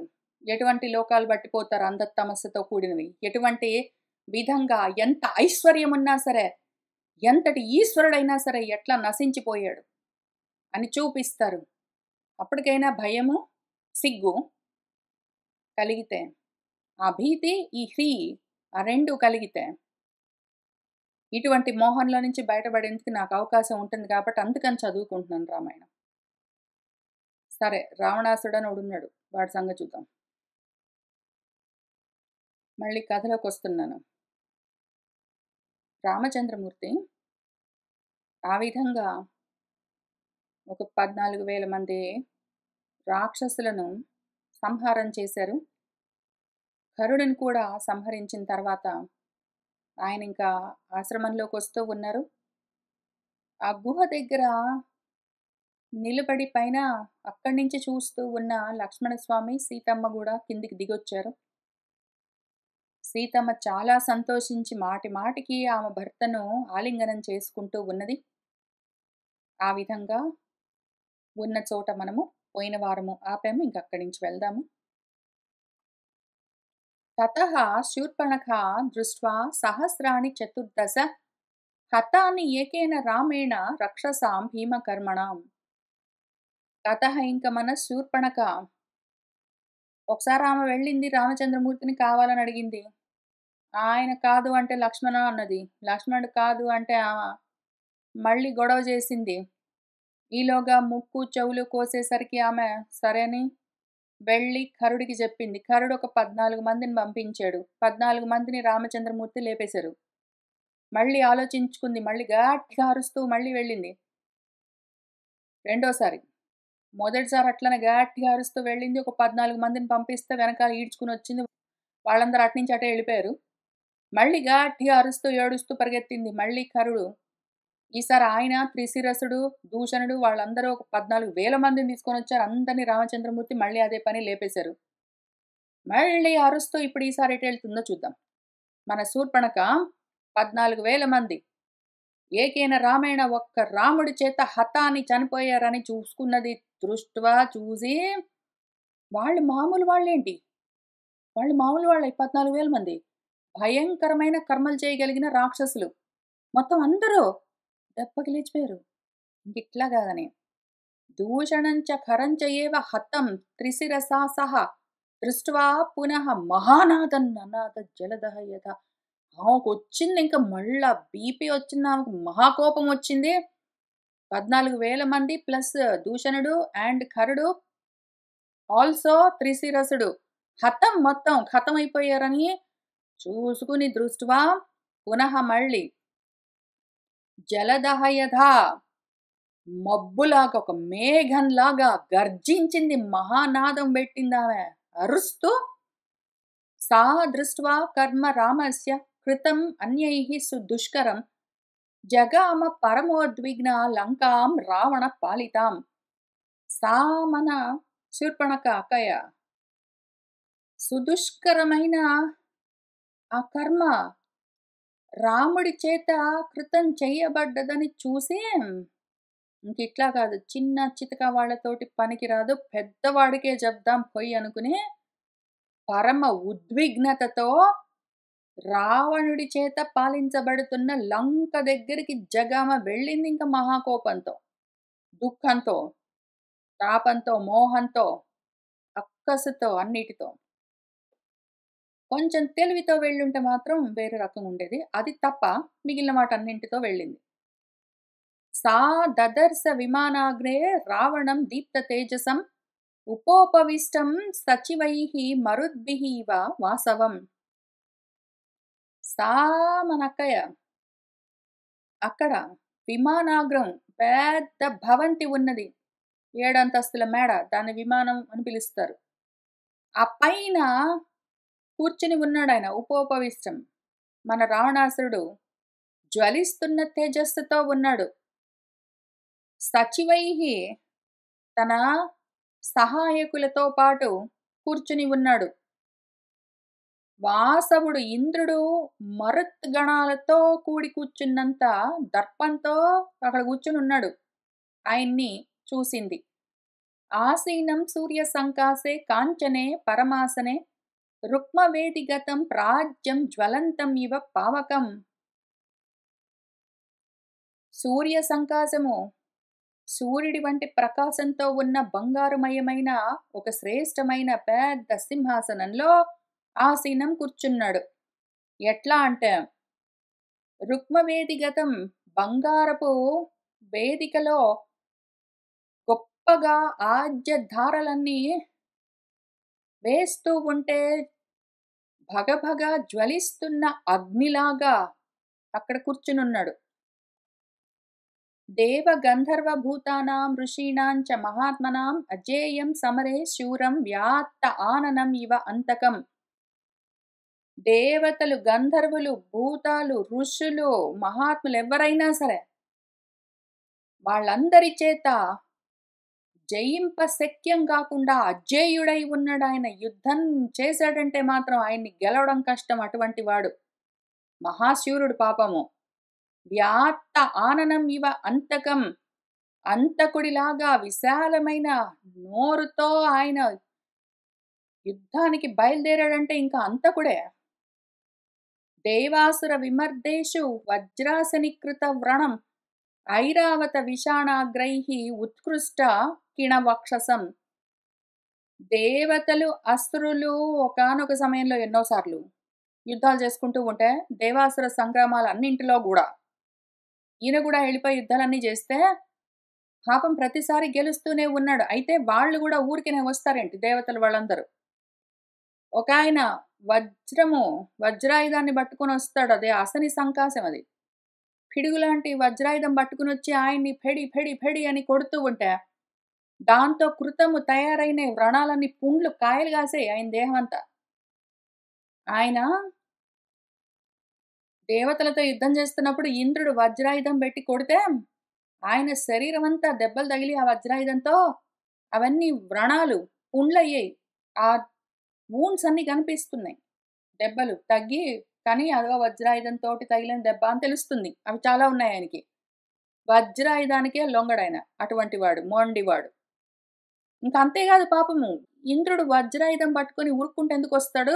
ఎటువంటి లోకాలు పట్టిపోతారు అంధతమస్సుతో కూడినవి. ఎటువంటి విధంగా ఎంత ఐశ్వర్యమున్నా సరే, ఎంతటి ఈశ్వరుడైనా సరే ఎట్లా నశించిపోయాడు అని చూపిస్తారు. అప్పటికైనా భయము, సిగ్గు కలిగితే, ఆ భీతి, ఈ హ్రీ ఆ 2 కలిగితే, ఇటువంటి మోహంలో నుంచి బయటపడేందుకు నాకు అవకాశం ఉంటుంది కాబట్టి అందుకని చదువుకుంటున్నాను రామాయణం. సరే, రావణాసుడని ఒకడున్నాడు. వాడి సంగతి చూద్దాం. మళ్ళీ కథలోకొస్తున్నాను. రామచంద్రమూర్తి ఆ విధంగా ఒక 14,000 మంది రాక్షసులను సంహారం చేశారు. కరుడుని కూడా సంహరించిన తర్వాత ఆయన ఇంకా ఆశ్రమంలోకొస్తూ ఉన్నారు. ఆ గుహ దగ్గర నిలబడి పైన అక్కడి నుంచి చూస్తూ ఉన్న లక్ష్మణస్వామి, సీతమ్మ కూడా కిందికి దిగొచ్చారు. సీతమ్మ చాలా సంతోషించి మాటి మాటికి ఆమె భర్తను ఆలింగనం చేసుకుంటూ ఉన్నది. ఆ విధంగా ఉన్న చోట మనము పోయిన వారము ఆపాము. ఇంకక్కడి నుంచి వెళ్దాము. తతః శూర్పణఖా దృష్ట్వా సహస్రాణి చతుర్దశ హతాని ఏకేన రామేణ రక్షసాం భీమకర్మణాం. తతః ఇంక మన శూర్పణఖ ఒకసారి ఆమె వెళ్ళింది, రామచంద్రమూర్తిని కావాలని అడిగింది. ఆయన కాదు అంటే లక్ష్మణ అన్నది. లక్ష్మణుడు కాదు అంటే ఆమె మళ్ళీ గొడవ చేసింది. ఈలోగా ముక్కు చెవులు కోసేసరికి ఆమె సరే అని వెళ్ళి కరుడికి చెప్పింది. కరుడు ఒక 14 మందిని పంపించాడు. 14 మందిని రామచంద్రమూర్తి లేపేశారు. మళ్ళీ ఆలోచించుకుంది. మళ్ళీ గట్టిగా అరుస్తూ మళ్ళీ వెళ్ళింది. రెండోసారి. మొదటిసారి అట్లనే గట్టిగా అరుస్తూ వెళ్ళింది. ఒక 14 మందిని పంపిస్తే వెనకాల ఈడ్చుకుని వచ్చింది. వాళ్ళందరూ అట్నుంచి అటే వెళ్ళిపోయారు. మళ్ళీ గట్టిగా అరుస్తూ ఏడుస్తూ పరిగెత్తింది. మళ్ళీ కరుడు. ఈసారి ఆయన, త్రిశిరసుడు, దూషణుడు వాళ్ళందరూ ఒక 14,000 మందిని తీసుకొని వచ్చారు. అందరినీ రామచంద్రమూర్తి మళ్ళీ అదే పని లేపేశారు. మళ్ళీ అరుస్తూ ఇప్పుడు ఈసారి ఎటు వెళ్తుందో చూద్దాం. మన శూర్పణఖ 14,000 మంది ఏకైన రామేణ ఒక్క రాముడి చేత హతాన్ని చనిపోయారని చూసుకున్నది. దృష్ట్వా చూసి వాళ్ళు మామూలు వాళ్ళేంటి, వాళ్ళు మామూలు వాళ్ళే 14,000 మంది భయంకరమైన కర్మలు చేయగలిగిన రాక్షసులు మొత్తం అందరూ దెబ్బకి లేచిపోయారు. ఇంకిట్లా కాదని దూషణంచ ఖరంచ ఏవ హతం త్రిశిరసా సహ దృష్ట్వా పునః మహానాదం ననాద జలదహ యథ. ఆమెకు వచ్చింది ఇంకా మళ్ళా బీపీ వచ్చింది, ఆమెకు మహాకోపం వచ్చింది. 14,000 మంది ప్లస్ దూషణుడు అండ్ కరుడు ఆల్సో త్రిశిరసుడు హతం మొత్తం ఖతం అయిపోయారని చూసుకుని దృష్ట్వా పునః మళ్ళీ జలదహయధా మబ్బులాగా ఒక మేఘంలాగా గర్జించింది, మహానాదం పెట్టింది ఆమె అరుస్తూ. సా దృష్ట్వా కర్మ రామస్య కృతం అన్యైః సుదుష్కరం జగామ పరమోద్విగ్న లంకాం రావణ పాలితాం. సా మన శూర్పణఖ అక్కయ్య సుదుష్కరమైన ఆ కర్మ రాముడి చేత కృతం చెయ్యబడ్డదని చూసి ఇంకిట్లా కాదు, చిన్న చితక వాళ్ళతోటి పనికిరాదు, పెద్దవాడికే చెప్దాం పొయ్యి అనుకుని పరమ ఉద్విగ్నతతో రావణుడి చేత పాలించబడుతున్న లంక దగ్గరికి జగామ వెళ్ళింది. ఇంకా మహాకోపంతో, దుఃఖంతో, తాపంతో, మోహంతో, అక్కసుతో, అన్నిటితో. కొంచెం తెలివితో వెళ్ళుంటే మాత్రం వేరే రకం ఉండేది. అది తప్ప మిగిలిన వాటన్నింటితో వెళ్ళింది. సా దదర్శ విమానాగ్రే రావణం దీప్త తేజసం ఉపోపవిష్టం సచివైః మరుద్భిః ఇవ వాసవం. సా మన అక్కయ్య అక్కడ విమానాగ్రం పెద్ద భవంతి ఉన్నది, 7 అంతస్తుల మేడ, దాన్ని విమానం అని పిలుస్తారు. ఆ పైన కూర్చుని ఉన్నాడు ఆయన, ఉపోపవిష్టం. మన రావణాసురుడు జ్వలిస్తున్న తేజస్సుతో ఉన్నాడు. సచివైః తన సహాయకులతో పాటు కూర్చుని ఉన్నాడు. వాసవుడు ఇంద్రుడు మరుత్ గణాలతో కూడి కూర్చున్నంత దర్పంతో అక్కడ కూర్చుని ఉన్నాడు. ఆయన్ని చూసింది. ఆసీనం సూర్య సంకాసే కాంచనే పరమాసనే రుక్మవేదిగతం ప్రాజ్యం జ్వలంతం ఇవ పావకం. సూర్య సంకాశము, సూర్యుడి వంటి ప్రకాశంతో ఉన్న బంగారుమయమైన ఒక శ్రేష్టమైన పెద్ద సింహాసనంలో ఆసీనం కూర్చున్నాడు. ఎట్లా అంటే రుక్మవేదిగతం, బంగారపు వేదికలో గొప్పగా ఆజ్యధారలన్నీ వేస్తూ ఉంటే భగభగ జ్వలిస్తున్న అగ్నిలాగా అక్కడ కూర్చునున్నాడు. దేవ గంధర్వ భూతానాం ఋషీణాం చ మహాత్మనాం అజేయం సమరే శూరం వ్యాత్త ఆననం ఇవ అంతకం. దేవతలు, గంధర్వులు, భూతాలు, ఋషులు, మహాత్ములు ఎవరైనా సరే వాళ్ళందరి చేత జయింప శక్యం కాకుండా అజేయుడై ఉన్నాడు ఆయన. యుద్ధం చేశాడంటే మాత్రం ఆయన్ని గెలవడం కష్టం. అటువంటి వాడు మహాశూరుడు పాపము. వ్యాత్త ఆననం ఇవ అంతకం, అంతకుడిలాగా విశాలమైన నోరుతో ఆయన యుద్ధానికి బయలుదేరాడంటే ఇంకా అంతకుడే. దేవాసుర విమర్దేషు వజ్రాసనికృత వ్రణం ఐరావత విషాణాగ్రైహి ఉత్కృష్ట కిణవక్షసం. దేవతలు, అసురులు ఒకానొక సమయంలో ఎన్నోసార్లు యుద్ధాలు చేసుకుంటూ ఉంటే దేవాసుర సంగ్రామాలు అన్నింటిలో కూడా ఈయన కూడా వెళ్ళిపోయి యుద్ధాలన్నీ చేస్తే పాపం ప్రతిసారి గెలుస్తూనే ఉన్నాడు. అయితే వాళ్ళు కూడా ఊరికినే వస్తారేంటి దేవతలు వాళ్ళందరూ. ఒక ఆయన వజ్రాయుధాన్ని పట్టుకొని వస్తాడు. అదే అసని సంకాశం. అది పిడుగులాంటి వజ్రాయుధం పట్టుకుని వచ్చి ఆయన్ని ఫెడి ఫెడి ఫెడి అని కొడుతూ ఉంటే దాంతో కృతము తయారైన వ్రణాలన్నీ పుండ్లు కాయలు కాసాయి ఆయన దేహం అంతా. ఆయన దేవతలతో యుద్ధం చేస్తున్నప్పుడు ఇంద్రుడు వజ్రాయుధం పెట్టి కొడితే ఆయన శరీరం అంతా దెబ్బలు తగిలి ఆ వజ్రాయుధంతో అవన్నీ వ్రణాలు పుండ్లయ్యాయి. ఆ వూన్స్ అన్ని కనిపిస్తున్నాయి. దెబ్బలు తగ్గి కానీ అదో వజ్రాయుధంతో తగిలిన దెబ్బ అని తెలుస్తుంది. అవి చాలా ఉన్నాయి ఆయనకి. వజ్రాయుధానికే లొంగడాయన. అటువంటి వాడు, మొండివాడు. ఇంకా అంతేకాదు పాపము, ఇంద్రుడు వజ్రాయుధం పట్టుకొని ఉరుక్కుంటే ఎందుకు వస్తాడు?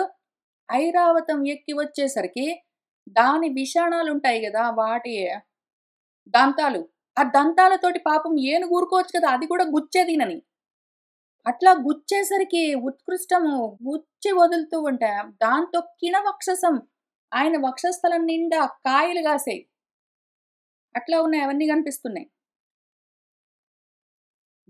ఐరావతం ఎక్కి వచ్చేసరికి దాని విషాణాలు ఉంటాయి కదా, వాటి దంతాలు, ఆ దంతాలతోటి పాపం ఏనుగు ఊరుకోవచ్చు కదా, అది కూడా గుచ్చేదినని. అట్లా గుచ్చేసరికి ఉత్కృష్టము గుచ్చి వదులుతూ ఉంటే దాంతో కిణవక్షసం, ఆయన వక్షస్థలం నిండా కాయలు కాసాయి. అట్లా ఉన్నాయి, అవన్నీ కనిపిస్తున్నాయి.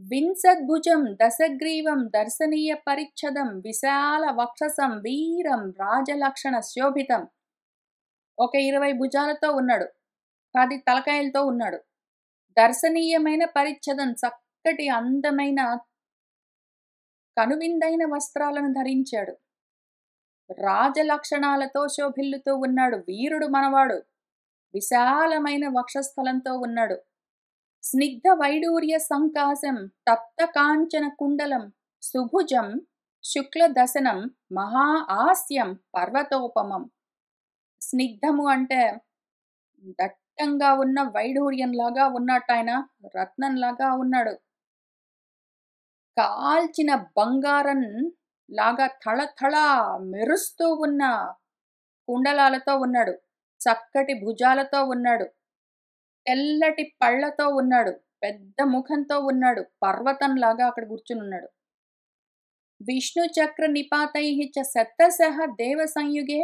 వింసద్భుజం దశగ్రీవం దర్శనీయ పరిచ్ఛదం విశాల వక్షసం వీరం రాజలక్షణ శోభితం. ఒక 20 భుజాలతో ఉన్నాడు, 10 తలకాయలతో ఉన్నాడు. దర్శనీయమైన పరిచ్ఛదం, చక్కటి అందమైన కనువిందైన వస్త్రాలను ధరించాడు. రాజలక్షణాలతో శోభిల్లుతూ ఉన్నాడు. వీరుడు మనవాడు. విశాలమైన వక్షస్థలంతో ఉన్నాడు. స్నిగ్ధ వైడూర్య సంకాశం తప్త కాంచన కుండలం సుభుజం శుక్లదశనం మహా ఆస్యం పర్వతోపమం. స్నిగ్ధము అంటే దట్టంగా ఉన్న వైడూర్యంలాగా ఉన్నట్టు ఆయన రత్నంలాగా ఉన్నాడు. కాల్చిన బంగారం లాగా థళథళ మెరుస్తూ ఉన్న కుండలాలతో ఉన్నాడు. చక్కటి భుజాలతో ఉన్నాడు. తెల్లటి పళ్ళతో ఉన్నాడు. పెద్ద ముఖంతో ఉన్నాడు. పర్వతంలాగా అక్కడ కూర్చుని ఉన్నాడు. విష్ణు చక్ర నిపాతై చ శతశః దేవ సంయుగే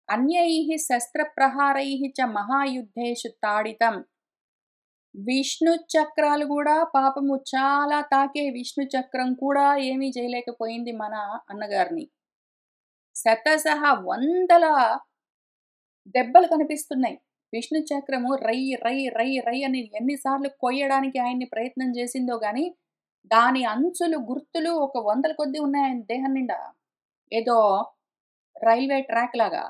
అన్యై శస్త్ర ప్రహారై చ మహాయుద్ధేషు తాడితం. విష్ణు చక్రాలు కూడా పాపము చాలా తాకే. విష్ణు చక్రం కూడా ఏమీ చేయలేకపోయింది మన అన్నగారిని. శతశః వందల దెబ్బలు కనిపిస్తున్నాయి. విష్ణు చక్రము రై రై రై రై అని ఎన్నిసార్లు కొయ్యడానికి ఆయన్ని ప్రయత్నం చేసిందో గాని దాని అంచులు గుర్తులు ఒక 100 కొద్దీ ఉన్నాయి ఆయన దేహం నిండా. ఏదో రైల్వే ట్రాక్ లాగా.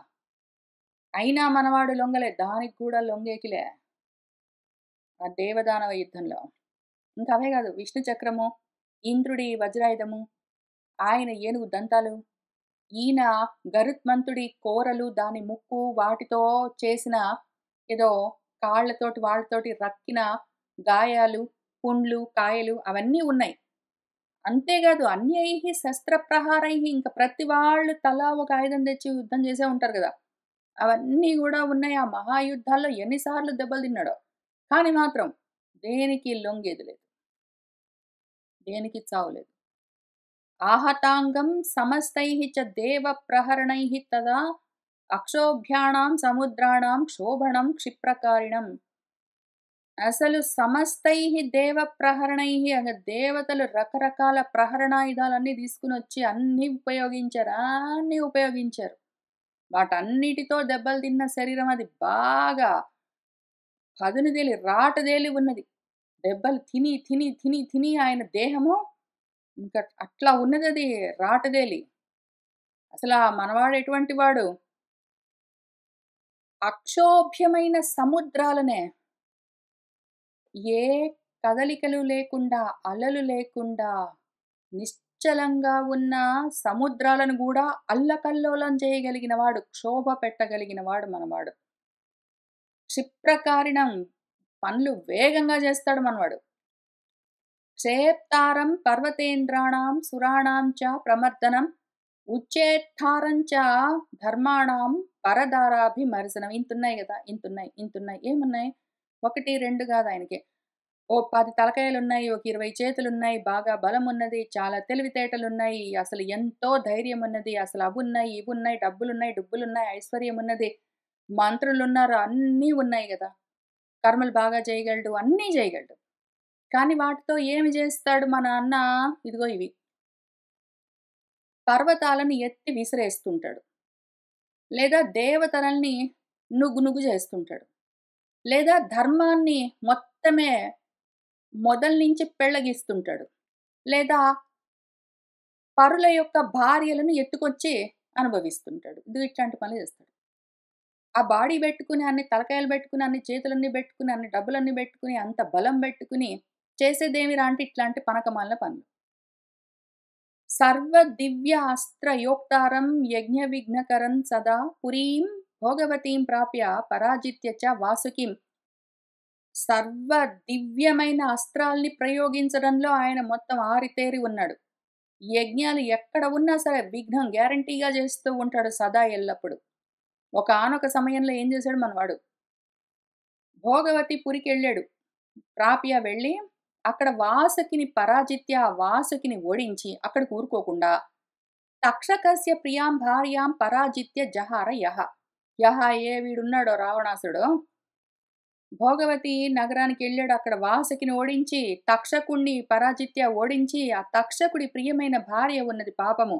అయినా మనవాడు లొంగలే, దానికి కూడా లొంగేకిలే ఆ దేవదానవ యుద్ధంలో. ఇంకా అవే కాదు, విష్ణు చక్రము, ఇంద్రుడి వజ్రాయుధము, ఆయన ఏనుగు దంతాలు, ఈయన గరుత్మంతుడి కోరలు, దాని ముక్కు, వాటితో చేసిన ఏదో కాళ్ళతోటి వాళ్ళతోటి రక్కిన గాయాలు, పుండ్లు, కాయలు అవన్నీ ఉన్నాయి. అంతేగాదు అన్యైః శస్త్రప్రహారైః ఇంక ప్రతి వాళ్ళు తలా ఒక ఆయుధం తెచ్చి యుద్ధం చేసే ఉంటారు గదా! అవన్నీ గూడా ఉన్నాయి. ఆ మహాయుద్ధాల్లో ఎన్ని సార్లు దెబ్బలు తిన్నాడో. కానీ మాత్రం దేనికి లొంగేది లేదు. దేనికి చావులేదు. आहताङ्गं समस्तैः च देवप्रहरणैः तदा अक्षोभ्याणां समुद्राणां क्षोभणं क्षिप्रकारिणम्. అసలు సమస్తైః దేవ ప్రహరణైః దేవతలు రకరకాల ప్రహరణాయుధాలన్నీ తీసుకొనొచ్చి అన్నీ ఉపయోగించారు. అన్నీ ఉపయోగించారు. వాటన్నిటితో దెబ్బలు తిన్న శరీరం అది బాగా పదునుదేలి రాటుదేలి ఉన్నది. దెబ్బలు తిని, తిని, తిని, తిని ఆయన దేహము ఇంక అట్లా ఉన్నదది రాటుదేలి. అసలా మనవాడు ఎటువంటి వాడు? అక్షోభ్యమైన సముద్రాలనే ఏ కదలికలు లేకుండా, అలలు లేకుండా, నిశ్చలంగా ఉన్న సముద్రాలను గూడా అల్లకల్లోలం చేయగలిగిన వాడు, క్షోభ పెట్టగలిగిన వాడు మనవాడు. క్షిప్రకారిణం పనులు వేగంగా చేస్తాడు మనవాడు. క్షేప్తారం పర్వతేంద్రాణం సురాణం చ ప్రమర్దనం ఉచ్చేత్తారం చ ధర్మాణం పరదారాభిమర్శనం. ఇంతున్నయి గదా! ఇంతున్నయి, ఇంతున్నయి. ఏమున్నాయి? 1, 2 గాదు ఆయనకి. ఓ 10 తలకాయలున్నాయి, ఒక 20 చేతులున్నాయి, బాగా బలమున్నది, చాలా తెలివితేటలున్నాయి, అసలు ఎంతో ధైర్యమున్నది, అసలు అవున్నాయి, ఇవున్నాయి, డబ్బులున్నాయి, డుబ్బులున్నాయి, ఐశ్వర్యమున్నది, మంత్రులున్నారు, అన్నీ ఉన్నాయి గదా! కర్మలు బాగా చేయగలడు, అన్నీ చేయగలడు. కానీ వాటితో ఏమి జేస్తాడు మన అన్న? ఇదిగో ఇవి. పర్వతాలను ఎత్తి విసిరేస్తుంటాడు. లేదా దేవతలని నుగ్గు నుగ్గు చేస్తుంటాడు. లేదా ధర్మాన్ని మొత్తమే మొదల్నించి పెళ్లగిస్తుంటాడు. లేదా పరుల యొక్క భార్యలను ఎత్తుకొచ్చి అనుభవిస్తుంటాడు. ఇదిగో ఇట్లాంటి పనులు చేస్తాడు. ఆ బాడీ బెట్టుకుని, అన్ని తలకాయలు బెట్టుకుని, అన్ని చేతులన్నీ బెట్టుకుని, అన్ని డబ్బులన్నీ బెట్టుకుని, అంత బలం బెట్టుకుని చేసేదేమిరా అంటే ఇట్లాంటి పనకమాలిన పనులు. సర్వ దివ్య అస్త్రయోక్తారం యజ్ఞ విఘ్నకరం సదా పురీం భోగవతీం ప్రాప్య పరాజిత్య చ వాసుకిం. సర్వ దివ్యమైన అస్త్రాల్ని ప్రయోగించడంలో ఆయన మొత్తం ఆరితేరి ఉన్నాడు. యజ్ఞాలు ఎక్కడ ఉన్నా సరే విఘ్నం గ్యారంటీగా చేస్తూ ఉంటాడు సదా ఎల్లప్పుడు. ఒకానొక సమయంలో ఏం చేశాడు మనవాడు? భోగవతి పురికెళ్ళాడు. ప్రాప్య వెళ్ళి అక్కడ వాసుకిని పరాజిత్య వాసుకిని ఓడించి అక్కడ కూరుకోకుండా తక్షకస్య ప్రియాం భార్యాం పరాజిత్య జహార యహ. యహ ఏ వీడున్నాడో రావణాసుడు భోగవతి నగరానికి వెళ్ళాడు. అక్కడ వాసుకిని ఓడించి తక్షకుణ్ణి పరాజిత్య ఓడించి ఆ తక్షకుడి ప్రియమైన భార్య ఉన్నది పాపము.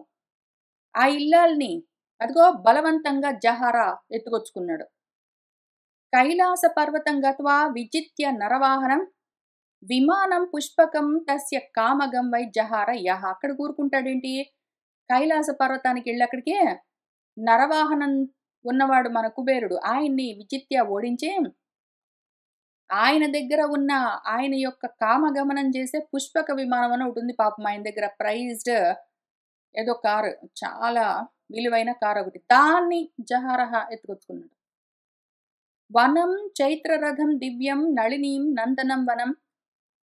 ఆ ఇల్లాల్ని అదిగో బలవంతంగా జహార ఎత్తుకొచ్చుకున్నాడు. కైలాస పర్వతం గత్వా విజిత్య నరవాహనం విమానం పుష్పకం తస్య కామగం వై జహార యహ. అక్కడ కూరుకుంటాడేంటి? కైలాస పర్వతానికి వెళ్ళి అక్కడికి నరవాహనం ఉన్నవాడు మన కుబేరుడు ఆయన్ని విజిత్య ఓడించి ఆయన దగ్గర ఉన్న ఆయన యొక్క కామగమనం చేసే పుష్పక విమానం అని ఒకటి ఉంది పాపం ఆయన దగ్గర ప్రైజ్డ్ ఏదో కారు చాలా విలువైన కారు ఒకటి దాన్ని జహారహ ఎత్తుకొచ్చుకున్నాడు. వనం చైత్రరథం దివ్యం నళినీం నందనం వనం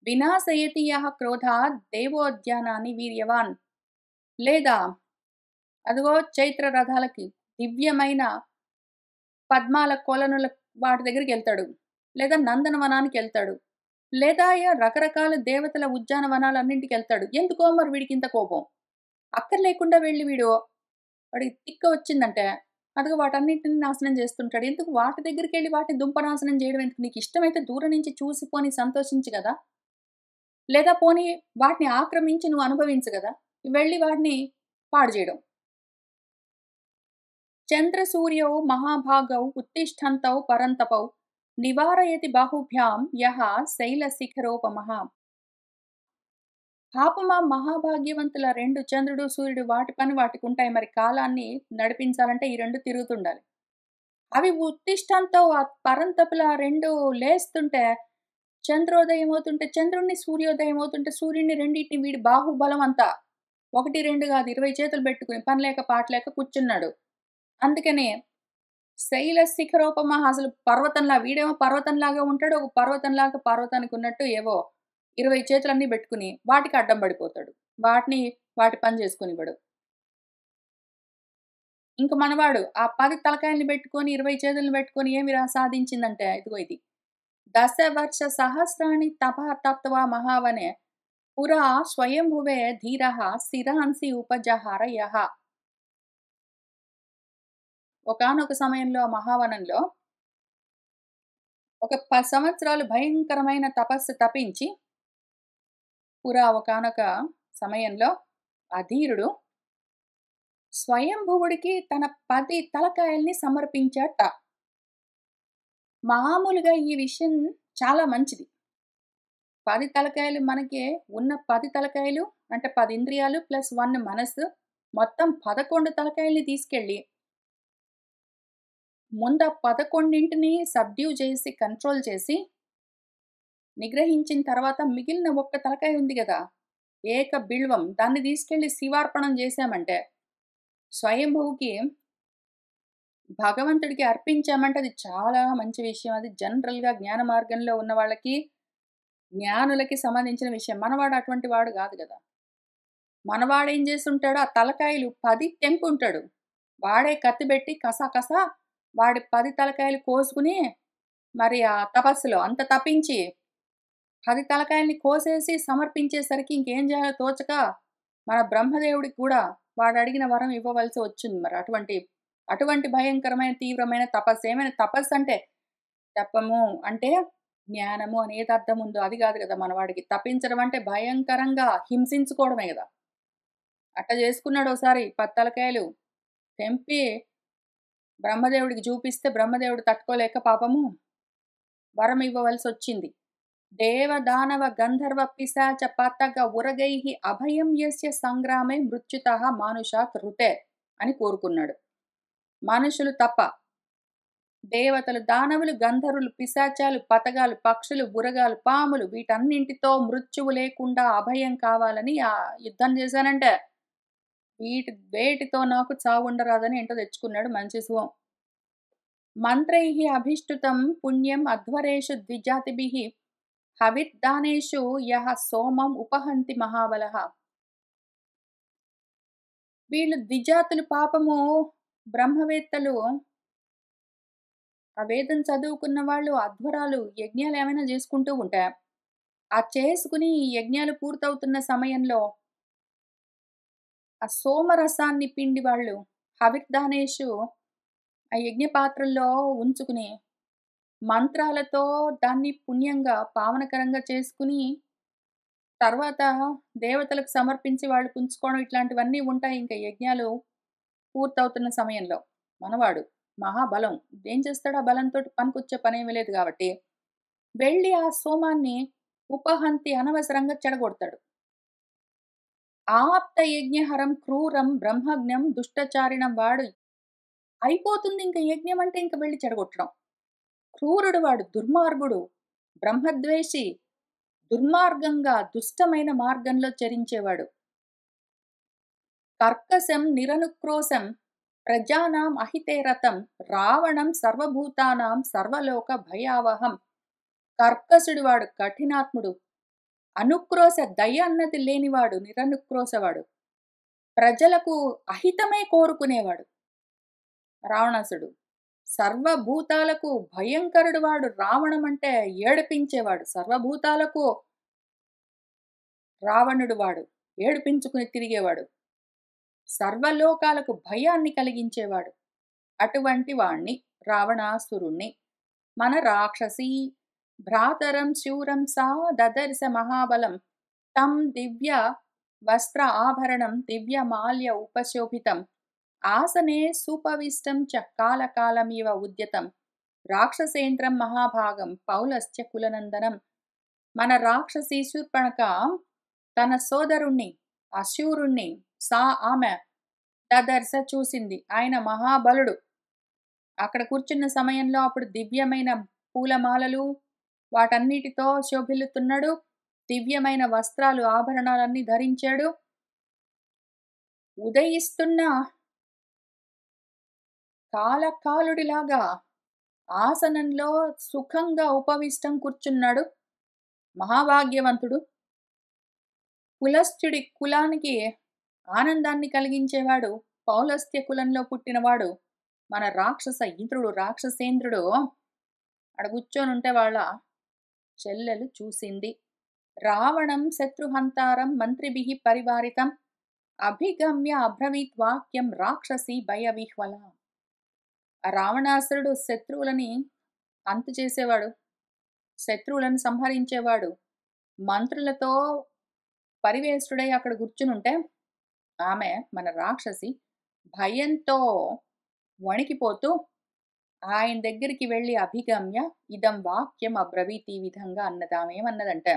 వినాశయతి యః క్రోధాత్ దేవోద్యానాని వీర్యవాన్. లేదా అదిగో చైత్ర రథాలకి దివ్యమైన పద్మాల కొలనుల వాటి దగ్గరికి వెళ్తాడు. లేదా నందనవనానికి వెళ్తాడు. లేదా రకరకాల దేవతల ఉద్యానవనాలన్నింటికి వెళ్తాడు. ఎందుకో మరి వీడికి ఇంత కోపం. అక్కర్లేకుండా వెళ్ళి వాడికి తిక్క వచ్చిందంటే అదిగో వాటన్నిటిని నాశనం చేస్తుంటాడు. ఎందుకు వాటి దగ్గరికి వెళ్ళి వాటిని దుంపనాశనం చేయడం ఎందుకు? నీకు ఇష్టమైతే దూరం నుంచి చూసి పోని సంతోషించు కదా! లేదా పోనీ వాటిని ఆక్రమించి నువ్వు అనుభవించు గదా! వెళ్ళి వాటిని పాడు చేయడం. చంద్రసూర్యౌ మహాభాగౌ ఉత్తిష్టంతౌ పరంతపౌ నివారయతి బాహుభ్యాం యః శైలశిఖరోపమః. పాపం ఆ మహాభాగ్యవంతుల 2 చంద్రుడు, సూర్యుడు వాటి పని వాటికుంటాయి. మరి కాలాన్ని నడిపించాలంటే ఈ 2 తిరుగుతుండాలి. అవి ఉత్తిష్టంతో ఆ పరంతపుల 2 లేస్తుంటే చంద్రోదయం అవుతుంటే చంద్రుడిని, సూర్యోదయం అవుతుంటే సూర్యుడిని రెండిటిని వీడి బాహుబలం అంతా 1, 2 కాదు 20 చేతులు పెట్టుకుని పని లేక పాట లేక కూర్చున్నాడు. అందుకనే శైల శిఖరోపమ అసలు పర్వతంలా వీడేమో పర్వతంలాగా ఉంటాడు. ఒక పర్వతంలాగా పర్వతానికి ఉన్నట్టు ఏవో 20 చేతులన్నీ పెట్టుకుని వాటికి అడ్డం పడిపోతాడు. వాటిని వాటి పని చేసుకొనివ్వడు. ఇంక మనవాడు ఆ 10 తలకాయల్ని బెట్టుకొని, 20 చేతుల్ని బెట్టుకొని ఏమిరా సాధించిందంటే ఇదిగో ఇది. దశవర్ష సహస్రాణి తపః తప్త్వా మహావనే పురా స్వయంభువే ధీరః శిరాంసి ఉపజహార యః. ఒకానొక సమయంలో మహావనంలో ఒక 10 సంవత్సరాలు భయంకరమైన తపస్సు తపించి, ఒకానొక సమయంలో ఆ ధీరుడు స్వయంభువుడికి తన 10 తలకాయల్ని సమర్పించాట. మామూలుగా ఈ విషయం చాలా మంచిది. 10 తలకాయలు మనకి ఉన్న 10 తలకాయలు అంటే 10 ఇంద్రియాలు ప్లస్ 1 మనస్సు మొత్తం 11 తలకాయల్ని తీసుకెళ్ళి ముందు ఆ 11ని సబ్డ్యూ చేసి, కంట్రోల్ చేసి, నిగ్రహించిన తర్వాత మిగిలిన ఒక్క తలకాయ ఉంది గదా! ఏక బిల్వం దాన్ని తీసుకెళ్ళి శివార్పణం చేశామంటే, స్వయంభువుకి భగవంతుడికి అర్పించామంటే అది చాలా మంచి విషయం. అది జనరల్‌గా జ్ఞాన మార్గంలో ఉన్న వాళ్ళకి, జ్ఞానులకి సంబంధించిన విషయం. మనవాడు అటువంటి వాడు గాదు గదా! మనవాడేం జేసుంటాడు, ఆ తలకాయలు 10 తెంపుంటాడు. వాడే కత్తి బెట్టి కసా వాడి 10 తలకాయలు కోసుకొని, మరి ఆ తపస్సులో అంత తపించి 10 తలకాయల్ని కోసేసి సమర్పించేసరికి ఇంకేం జేయాలో తోచక, మన బ్రహ్మదేవుడికి కూడా వాడడిగిన వరం ఇవ్వవలసి వచ్చింది మరి. అటువంటి భయంకరమైన, తీవ్రమైన తపస్సు. ఏమైనా తపస్సంటే తపము అంటే జ్ఞానము అని ఏది అర్థం ఉందో అది గాదు గదా! మనవాడికి. తపించడం అంటే భయంకరంగా హింసించుకోవడమే గదా! అట్ట జేసుకున్నాడు ఓసారి 10 తలకాయలు తెంపి బ్రహ్మదేవుడికి జూపిస్తే బ్రహ్మదేవుడు తట్టుకోలేక పాపము వరం ఇవ్వవలసొచ్చింది. దేవ, దానవ, గంధర్వ, పిశాచ, పతగ, ఉరగైః అభయం యస్య సంగ్రామే మృత్యుతః మానుషాత్ ఋతే అని కోరుకున్నాడు. మనుషులు తప్ప దేవతలు, దానవులు, గంధర్వులు, పిశాచాలు, పతగాలు, పక్షులు, ఉరగాలు, పాములు వీటన్నింటితో మృత్యువు లేకుండా అభయం కావాలని యుద్ధం చేశానంటే వేటితో నాకు చావుండరాదని ఏంటో తెచ్చుకున్నాడు మంచి శుభం. మంత్రైః అభిష్టుతం పుణ్యం అధ్వరేషు ద్విజాతిభిః హవిర్దానేషు యః సోమం ఉపహంతి మహాబలః. వీళ్ళు ద్విజాతులు పాపము బ్రహ్మవేత్తలు ఆ వేదం చదువుకున్న వాళ్ళు అధ్వరాలు యజ్ఞాలు ఏమైనా చేసుకుంటూ ఉంటే, ఆ చేసుకుని ఈ యజ్ఞాలు పూర్తవుతున్న సమయంలో ఆ సోమరసాన్ని పిండి వాళ్ళు హవిర్దానేషు ఆ యజ్ఞ పాత్రల్లో ఉంచుకుని మంత్రాలతో దాన్ని పుణ్యంగా, పావనకరంగా చేసుకుని, తర్వాత దేవతలకు సమర్పించి వాళ్ళు పుంజుకోవడం ఇట్లాంటివన్నీ ఉంటాయి. ఇంక యజ్ఞాలు పూర్తవుతున్న సమయంలో. మనవాడు మహాబలం. ఏం చేస్తాడు ఆ బలంతోటి పనికొచ్చే పనేమీ లేదు గాబట్టి, వెళ్ళి ఆ సోమాన్ని ఉపహంతి అనవసరంగా చెడగొడతాడు. ఆప్త యజ్ఞహరం క్రూరం బ్రహ్మజ్ఞం దుష్టచారిణం వాడు అయిపోతుంది ఇంక యజ్ఞం అంటే ఇంక వెళ్లి చెడగొట్టడం. క్రూరుడు వాడు, దుర్మార్గుడు, బ్రహ్మద్వేషి, దుర్మార్గంగా, దుష్టమైన మార్గంలో చరించేవాడు. కర్కశం నిరనుక్రోశం ప్రజానాం అహితే రతం రావణం సర్వభూతానాం సర్వలోక భయావహం. కర్కశుడు వాడు, కఠినాత్ముడు, అనుక్రోశ దయ అన్నది లేనివాడు, నిరనుక్రోశవాడు, ప్రజలకు అహితమే కోరుకునేవాడు రావణాసుడు. సర్వభూతాలకు భయంకరుడు వాడు. రావణం అంటే ఏడిపించేవాడు. సర్వభూతాలకు రావణుడు వాడు, ఏడిపించుకుని తిరిగేవాడు. సర్వలోకాలకు భయాన్ని కలిగించేవాడు. అటువంటి వాణ్ణి రావణాసురుణ్ణి మన రాక్షసీ భ్రాతరం శూరం సా దదర్శ మహాబలం తం దివ్య వస్త్ర ఆభరణం దివ్యమాల్య ఉపశోభితం ఆసనే సుపవిష్టం చ కాలకాలమివ ఉద్యతం రాక్షసేంద్రం మహాభాగం పౌలస్త్య కులనందనం. మన రాక్షసీ శూర్పణఖ తన సోదరుణ్ణి అశూరుణ్ణి ఆమె దదర్శ చూసింది. ఆయన మహాబలుడు. అక్కడ కూర్చున్న సమయంలో అప్పుడు దివ్యమైన పూలమాలలు వాటన్నిటితో శోభిల్లుతున్నాడు. దివ్యమైన వస్త్రాలు, ఆభరణాలన్నీ ధరించాడు. ఉదయిస్తున్న కాలకాలుడిలాగా ఆసనంలో సుఖంగా ఉపవిష్టం కూర్చున్నాడు. మహాభాగ్యవంతుడు. పులస్త్యుడి కులానికి ఆనందాన్ని కలిగించేవాడు, పౌలస్త్య కులంలో పుట్టినవాడు మన రాక్షస ఇంద్రుడు, రాక్షసేంద్రుడు ఆడ కూర్చొనుంటే వాళ్ళ చెల్లెలు చూసింది. రావణం శత్రుహంతారం మంత్రిభిః పరివారితం అభిగమ్య అబ్రవీత్ వాక్యం రాక్షసి భయవిహ్వల. ఆ రావణాసురుడు శత్రువులని అంతు చేసేవాడు, శత్రువులను సంహరించేవాడు. మంత్రులతో పరివేష్టుడై అక్కడ కూర్చునుంటే ఆమె మన రాక్షసి భయంతో వణికిపోతూ ఆయన దగ్గరికి వెళ్ళి అభిగమ్య ఇదం వాక్యం అబ్రవీత్, ఈ విధంగా అన్నది. ఆమె ఏమన్నదంటే,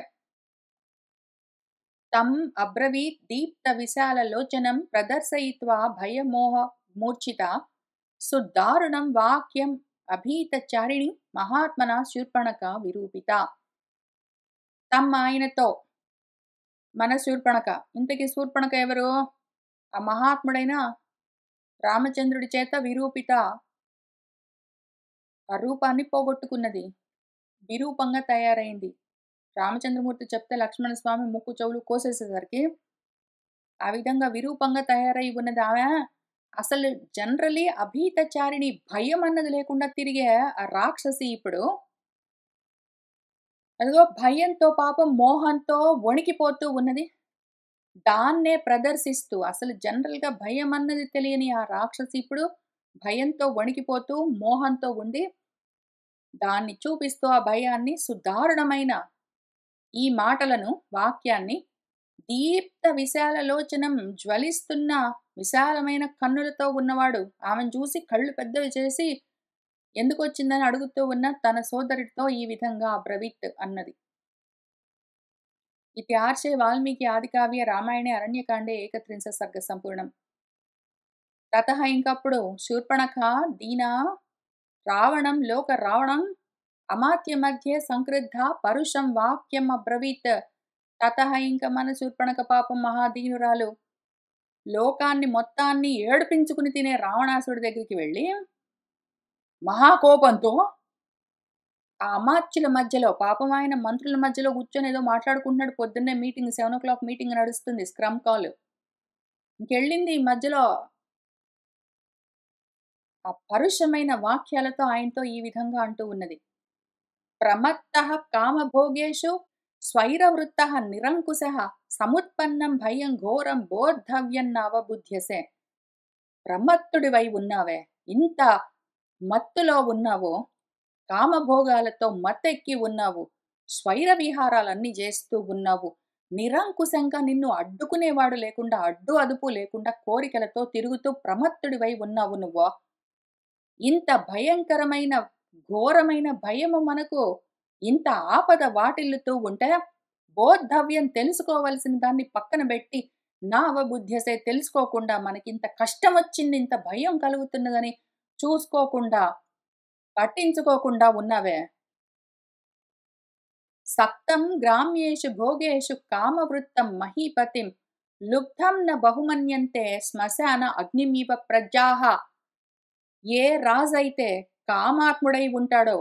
తం అబ్రవీత్ దీప్త విశాల లోచనం ప్రదర్శయిత్వా భయమోహ మూర్ఛిత సుదారుణం వాక్యం అభీతచారిణి మహాత్మన శూర్పణక విరూపిత. తమ్ ఆయనతో మన శూర్పణక, ఇంతకీ శూర్పణక ఎవరు? ఆ మహాత్ముడైన రామచంద్రుడి చేత విరూపిత, ఆ రూపాన్ని పోగొట్టుకున్నది, విరూపంగా తయారైంది. రామచంద్రమూర్తి చెప్తే లక్ష్మణస్వామి ముక్కు చెవులు కోసేసేసరికి ఆ విధంగా విరూపంగా తయారై ఉన్నది ఆమె. అసలు జనరలీ అభీతచారిణి, భయం అన్నది లేకుండా తిరిగే ఆ రాక్షసి ఇప్పుడు అదిగో భయంతో, పాపం మోహంతో వణికిపోతూ ఉన్నది. దాన్నే ప్రదర్శిస్తూ, అసలు జనరల్గా భయం అన్నది తెలియని ఆ రాక్షసి ఇప్పుడు భయంతో వణికిపోతూ మోహంతో ఉండి దాన్ని చూపిస్తూ ఆ భయాన్ని సుదారుణమైన ఈ మాటలను, వాక్యాన్ని, దీప్త విశాల లోచనం జ్వలిస్తున్న విశాలమైన కన్నులతో ఉన్నవాడు ఆమెను చూసి కళ్ళు పెద్దవి చేసి ఎందుకు వచ్చిందని అడుగుతూ ఉన్న తన సోదరుడితో ఈ విధంగా అబ్రవీత్ అన్నది. इति आर्षे वाल्मीकि आदिकाव्ये रामायणे अरण्यकाण्डे 31 सर्ग संपूर्णं. ततः इंकప్పుడు శూర్పణఖ దీన రావణం లోక రావణం అమాత్య మధ్య సంక్రుద్ధ పరుషం వాక్యం అబ్రవీత్. తతః ఇంక మన శూర్పణఖ పాపం మహాదీనురాలు లోకాన్ని మొత్తాన్ని ఏడిపించుకుని తినే రావణాసుడి దగ్గరికి వెళ్ళి మహాకోపంతో ఆ అమాత్యుల మధ్యలో, పాపం ఆయన మంత్రుల మధ్యలో కూర్చొని ఏదో మాట్లాడుకుంటున్నాడు. పొద్దున్నే మీటింగ్ 7 o'clock మీటింగ్ నడుస్తుంది, స్క్రమ్ కాల్. ఇంకెళ్ళింది ఈ మధ్యలో ఆ పరుషమైన వాక్యాలతో ఆయనతో ఈ విధంగా అంటూ ఉన్నది. ప్రమత్తః కామభోగేషు స్వైరవృత్తః నిరంకుశః సముత్పన్నం భయం ఘోరం బోద్ధవ్యం నవబుధ్యసే. ప్రమత్తుడివై ఉన్నావే, ఇంత మత్తులో ఉన్నావో, కామభోగాలతో మత్తెక్కి ఉన్నావు, స్వైర విహారాలన్నీ చేస్తూ ఉన్నావు, నిరంకుశంగా నిన్ను అడ్డుకునేవాడు లేకుండా, అడ్డు అదుపు లేకుండా కోరికలతో తిరుగుతూ ప్రమత్తుడివై ఉన్నావు నువ్వు. ఇంత భయంకరమైన ఘోరమైన భయము మనకు ఇంత ఆపద వాటిల్లుతూ ఉంటే బోద్ధవ్యం తెలుసుకోవలసిన దాన్ని పక్కన పెట్టి నా అవబుద్ధ్యసే తెలుసుకోకుండా, మనకింత కష్టం వచ్చింది, ఇంత భయం కలుగుతున్నదని చూసుకోకుండా, పట్టించుకోకుండా ఉన్నావే. సక్తం గ్రామ్యేషు భోగేషు కామవృత్తం మహీపతిం లుబ్ధం న బహుమన్యంతే శ్మశాన అగ్నిమీవ ప్రజాహ. ఏ రాజైతే కామాత్ముడై ఉంటాడో,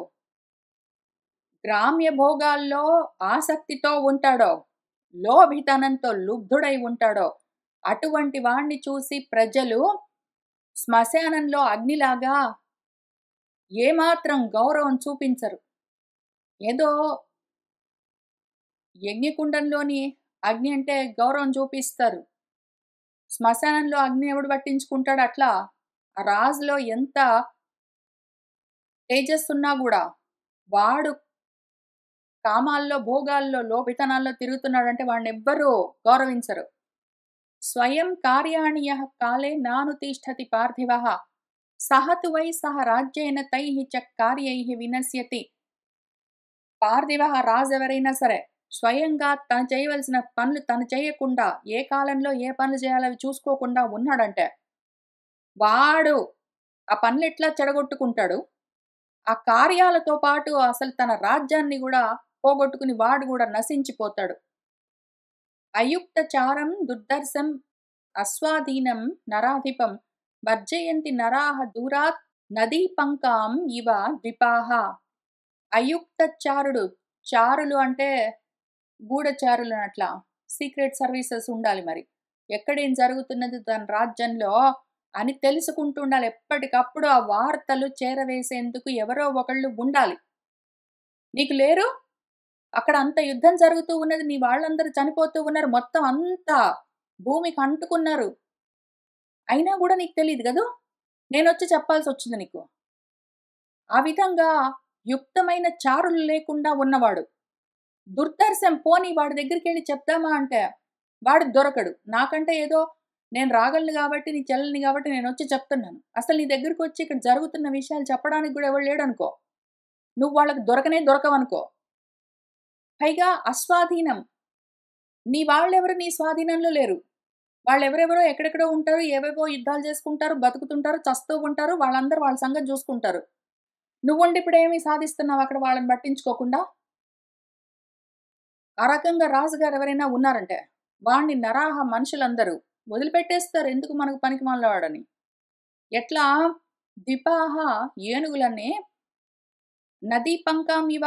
గ్రామ్య భోగాల్లో ఆసక్తితో ఉంటాడో, లోభితనంతో లుబ్ధుడై ఉంటాడో, అటువంటి వాణ్ణి చూసి ప్రజలు శ్మశానంలో అగ్నిలాగా ఏమాత్రం గౌరవం చూపించరు. ఏదో యజ్ఞకుండంలోని అగ్ని అంటే గౌరవం చూపిస్తారు, శ్మశానంలో అగ్ని ఎవడు పట్టించుకుంటాడు? అట్లా ఆ రాజులో ఎంత తేజస్సున్నా కూడా వాడు కామాల్లో, భోగాల్లో, లోభితనాల్లో తిరుగుతున్నాడంటే వాడిని ఎవ్వరూ గౌరవించరు. స్వయం కార్యాణి యః కాలే నానుతిష్ఠతి పార్థివః సహతు వై సహ రాజ్యేన తైః చ కార్యైః వినశ్యతి. పార్థివః రాజు ఎవరైనా సరే స్వయంగా తను చేయవలసిన పనులు తను చేయకుండా, ఏ కాలంలో ఏ పనులు చేయాలో అవి చూసుకోకుండా ఉన్నాడంటే వాడు ఆ పనులు ఎట్లా చెడగొట్టుకుంటాడు, ఆ కార్యాలతో పాటు అసలు తన రాజ్యాన్ని కూడా పోగొట్టుకుని వాడు కూడా నశించిపోతాడు. అయుక్త చారం దుర్దర్శం అస్వాధీనం నరాధిపం వర్జయంతి నరాహ దూరాత్ నదీ పంకాం ఇవ ద్విపాహ. అయుక్త చారుడు, చారులు అంటే గూఢచారులు అట్లా, సీక్రెట్ సర్వీసెస్ ఉండాలి మరి. ఎక్కడేం జరుగుతున్నది తన రాజ్యంలో అని తెలుసుకుంటూ ఉండాలి. ఎప్పటికప్పుడు ఆ వార్తలు చేరవేసేందుకు ఎవరో ఒకళ్ళు ఉండాలి. నీకు లేరు? అక్కడ అంత యుద్ధం జరుగుతూ ఉన్నది. నీ వాళ్ళందరూ చనిపోతూ ఉన్నారు. మొత్తం అంతా భూమికి అంటుకున్నారు. అయినా గూడా నీకు తెలీదు గదూ! నేనొచ్చి చెప్పాల్సొచ్చింది నీకు. ఆ విధంగా యుక్తమైన చారులు లేకుండా ఉన్నవాడు. దుర్దర్శం పోనీ వాడి దగ్గరికెళ్లి చెప్దామా అంటే, వాడు దొరకడు. నాకంటే ఏదో నేను రాగలను గాబట్టి, నీ చెల్లెలిని గాబట్టి నేనొచ్చి చెప్తున్నాను. అసలు నీ దగ్గరికొచ్చి ఇక్కడ జరుగుతున్న విషయాలు చెప్పడానికి గూడా ఎవడు లేడనుకో. నువ్వు వాళ్ళకి దొరకనే దొరకవనుకో. పైగా అస్వాధీనం. నీ వాళ్ళెవరు నీ స్వాధీనంలో లేరు. వాళ్ళెవరెవరో ఎక్కడెక్కడో ఉంటారు. ఏవేవో యుద్ధాలు చేసుకుంటారు, బతుకుతుంటారు, చస్తూ ఉంటారు. వాళ్ళందరూ వాళ్ళ సంగతి జూసుకుంటారు. నువ్వుండి ఇప్పుడేమి సాధిస్తున్నావు అక్కడ వాళ్ళని పట్టించుకోకుండా? ఆ రకంగా రాజుగారు ఎవరైనా ఉన్నారంటే, వాడిని నరాహ మనుషులందరూ వదిలిపెట్టేస్తారు. ఎందుకు మనకు పనికిమాలినవాడని. ఎట్లా ద్విపాహ ఏనుగులని నదీ పంకామివ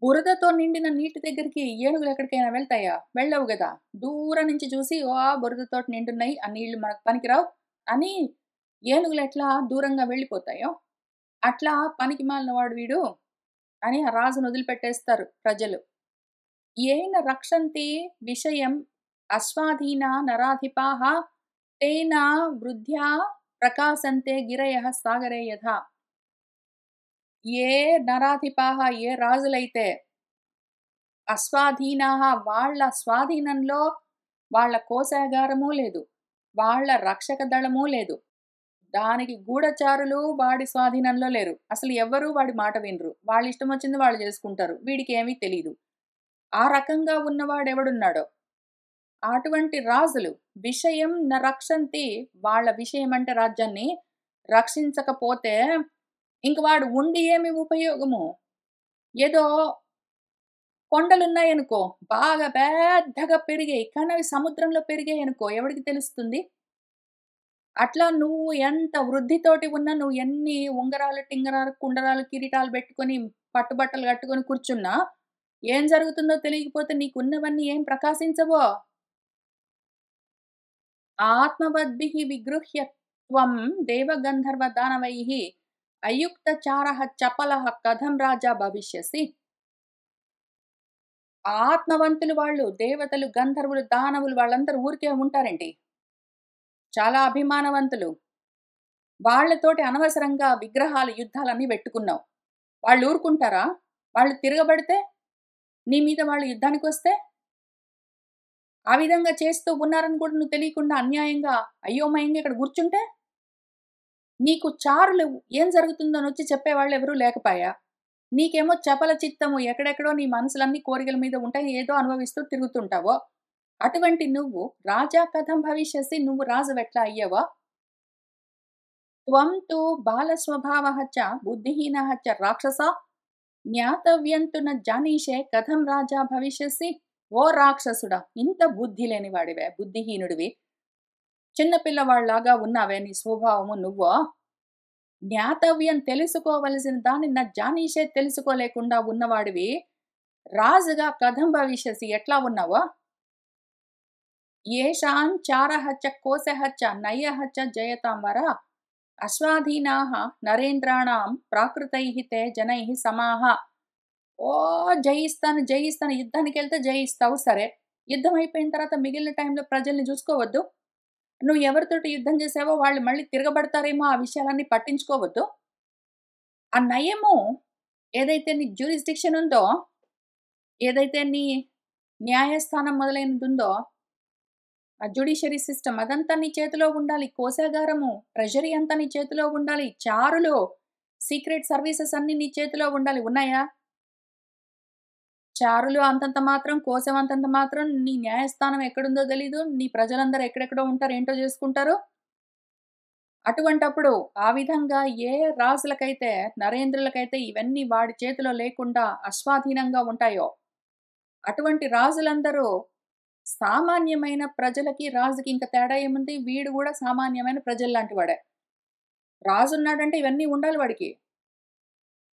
బురదతో నిండిన నీటి దగ్గరికి ఏనుగులు ఎక్కడికైనా వెళ్తాయా? వెళ్ళవు గదా! దూరం నుంచి చూసి బురదతోటి నిండున్నయి. ఆ నీళ్లు మనకు పనికిరావు అని ఏనుగులెట్లా దూరంగా వెళ్ళిపోతాయో, అట్లా పనికిమాలిన వాడు వీడు అని ఆ రాజును వదిలిపెట్టేస్తారు ప్రజలు. ఏన రక్షంతి విషయం అశ్వాధీన నరాధిపాః తేన వృద్ధ్యా ప్రకాశంతే గిరయః సాగరే యథా. ఏ నరాధిపాః ఏ రాజులైతే అస్వాధీనాః వాళ్ళ స్వాధీనంలో వాళ్ళ కోశాగారమూ లేదు. వాళ్ళ రక్షక దళమూ లేదు. దానికి గూఢచారులు వాడి స్వాధీనంలో లేరు. అసలు ఎవ్వరూ వాడి మాట వినరు. వాళ్ళిష్టమొచ్చింది వాళ్ళు చేసుకుంటారు. వీడికేమీ తెలీదు. ఆ రకంగా ఉన్నవాడెవడున్నాడో, అటువంటి రాజులు విషయం న రక్షంతి వాళ్ళ విషయం అంటే రాజ్యాన్ని రక్షించకపోతే ఇంక వాడు ఉండి ఏమి ఉపయోగము? ఏదో కొండలున్నాయనుకో, బాగా పెద్దగా పెరిగాయి. కానీ అవి సముద్రంలో పెరిగాయనుకో ఎవడికి తెలుస్తుంది? అట్లా నువ్వు ఎంత వృద్ధితోటి ఉన్నా, నువ్వు ఎన్ని ఉంగరాలు, టింగరాలు, కుండరాలు, కిరీటాలు పెట్టుకొని, పట్టుబట్టలు కట్టుకొని కూర్చున్నా, ఏం జరుగుతుందో తెలియకపోతే నీకున్నవన్నీ ఏం ప్రకాశించవో. ఆత్మవద్భిః విగృహ్య త్వం దేవగంధర్వ దానవైః అయుక్తచారః చపలః కథం రాజా భవిష్యసి. ఆత్మవంతులు వాళ్ళు, దేవతలు, గంధర్వులు, దానవులు వాళ్ళందరూ ఊరికే ఉంటారేంటి? చాలా అభిమానవంతులు. వాళ్ళతోటి అనవసరంగా విగ్రహాలు, యుద్ధాలన్నీ పెట్టుకున్నావు. వాళ్ళు ఊరుకుంటారా? వాళ్ళు తిరగబడితే? నీ మీద వాళ్ళు యుద్ధానికొస్తే? ఆ విధంగా చేస్తూ ఉన్నారని కూడా నువ్వు తెలియకుండా అన్యాయంగా, అయోమయంగా ఇక్కడ కూర్చుంటే? నీకు చారులు ఏం జరుగుతుందనొచ్చి చెప్పేవాళ్ళెవరూ లేకపాయా? నీకేమో చపల చిత్తము ఎక్కడెక్కడో నీ మనసులన్నీ కోరికల మీద ఉంటాయి. ఏదో అనుభవిస్తూ తిరుగుతుంటావో. అటువంటి నువ్వు రాజా కథం భవిష్యసి నువ్వు రాజువెట్లా అయ్యావో? త్వం తు బాలస్వభావః చ బుద్ధిహీనః చ రాక్షసా జ్ఞాతవ్యం తు న జానీషే కథం రాజా భవిష్యసి. ఓ రాక్షసుడా! ఇంత బుద్ధి లేనివాడివే, బుద్ధిహీనుడివి. చిన్న పిల్లవాడిలాగా ఉన్నావే నీ స్వభావము నువ్వు. జ్ఞాతవ్యం తెలుసుకోవలసిన దాన్ని నా జానీషే తెలుసుకోలేకుండా ఉన్నవాడివి. రాజుగా కథం భవిష్యసి ఎట్లా ఉన్నావో? ఏషాం చారః చ కోశః చ నయః చ జయతాం వర అశ్వాధీనాః నరేంద్రాణాం ప్రాకృతైః తే జనైః సమాః. జయిస్తాను, జయిస్తాను యుద్ధానికెళ్తే జయిస్తావు సరే. యుద్ధం అయిపోయిన తర్వాత మిగిలిన టైంలో ప్రజల్ని చూసుకోవద్దు? నువ్వు ఎవరితోటి యుద్ధం చేసావో వాళ్ళు మళ్ళీ తిరగబడతారేమో ఆ విషయాలన్నీ పట్టించుకోవద్దు? ఆ నయము ఏదైతే నీ జ్యూరిస్డిక్షన్ ఉందో, ఏదైతే నీ న్యాయస్థానం మొదలైనదుందో, ఆ జ్యుడిషియరీ సిస్టమ్ అదంతా నీ చేతిలో ఉండాలి. కోశాగారము, ట్రెజరీ అంతా నీ చేతిలో ఉండాలి. చారులు, సీక్రెట్ సర్వీసెస్ అన్నీ నీ చేతిలో ఉండాలి. ఉన్నాయా? చారులు అంతంత మాత్రం, కోశం అంతంత మాత్రం, నీ న్యాయస్థానం ఎక్కడుందో తెలీదు. నీ ప్రజలందరూ ఎక్కడెక్కడో ఉంటారు. ఏంటో చేసుకుంటారు. అటువంటప్పుడు ఆ విధంగా ఏ రాజులకైతే, నరేంద్రులకైతే ఇవన్నీ వాడి చేతిలో లేకుండా అస్వాధీనంగా ఉంటాయో, అటువంటి రాజులందరూ సామాన్యమైన ప్రజలకి, రాజుకి ఇంక తేడా ఏముంది? వీడు గూడా సామాన్యమైన ప్రజల్లాంటి వాడే. రాజున్నాడంటే ఇవన్నీ ఉండాలి వాడికి.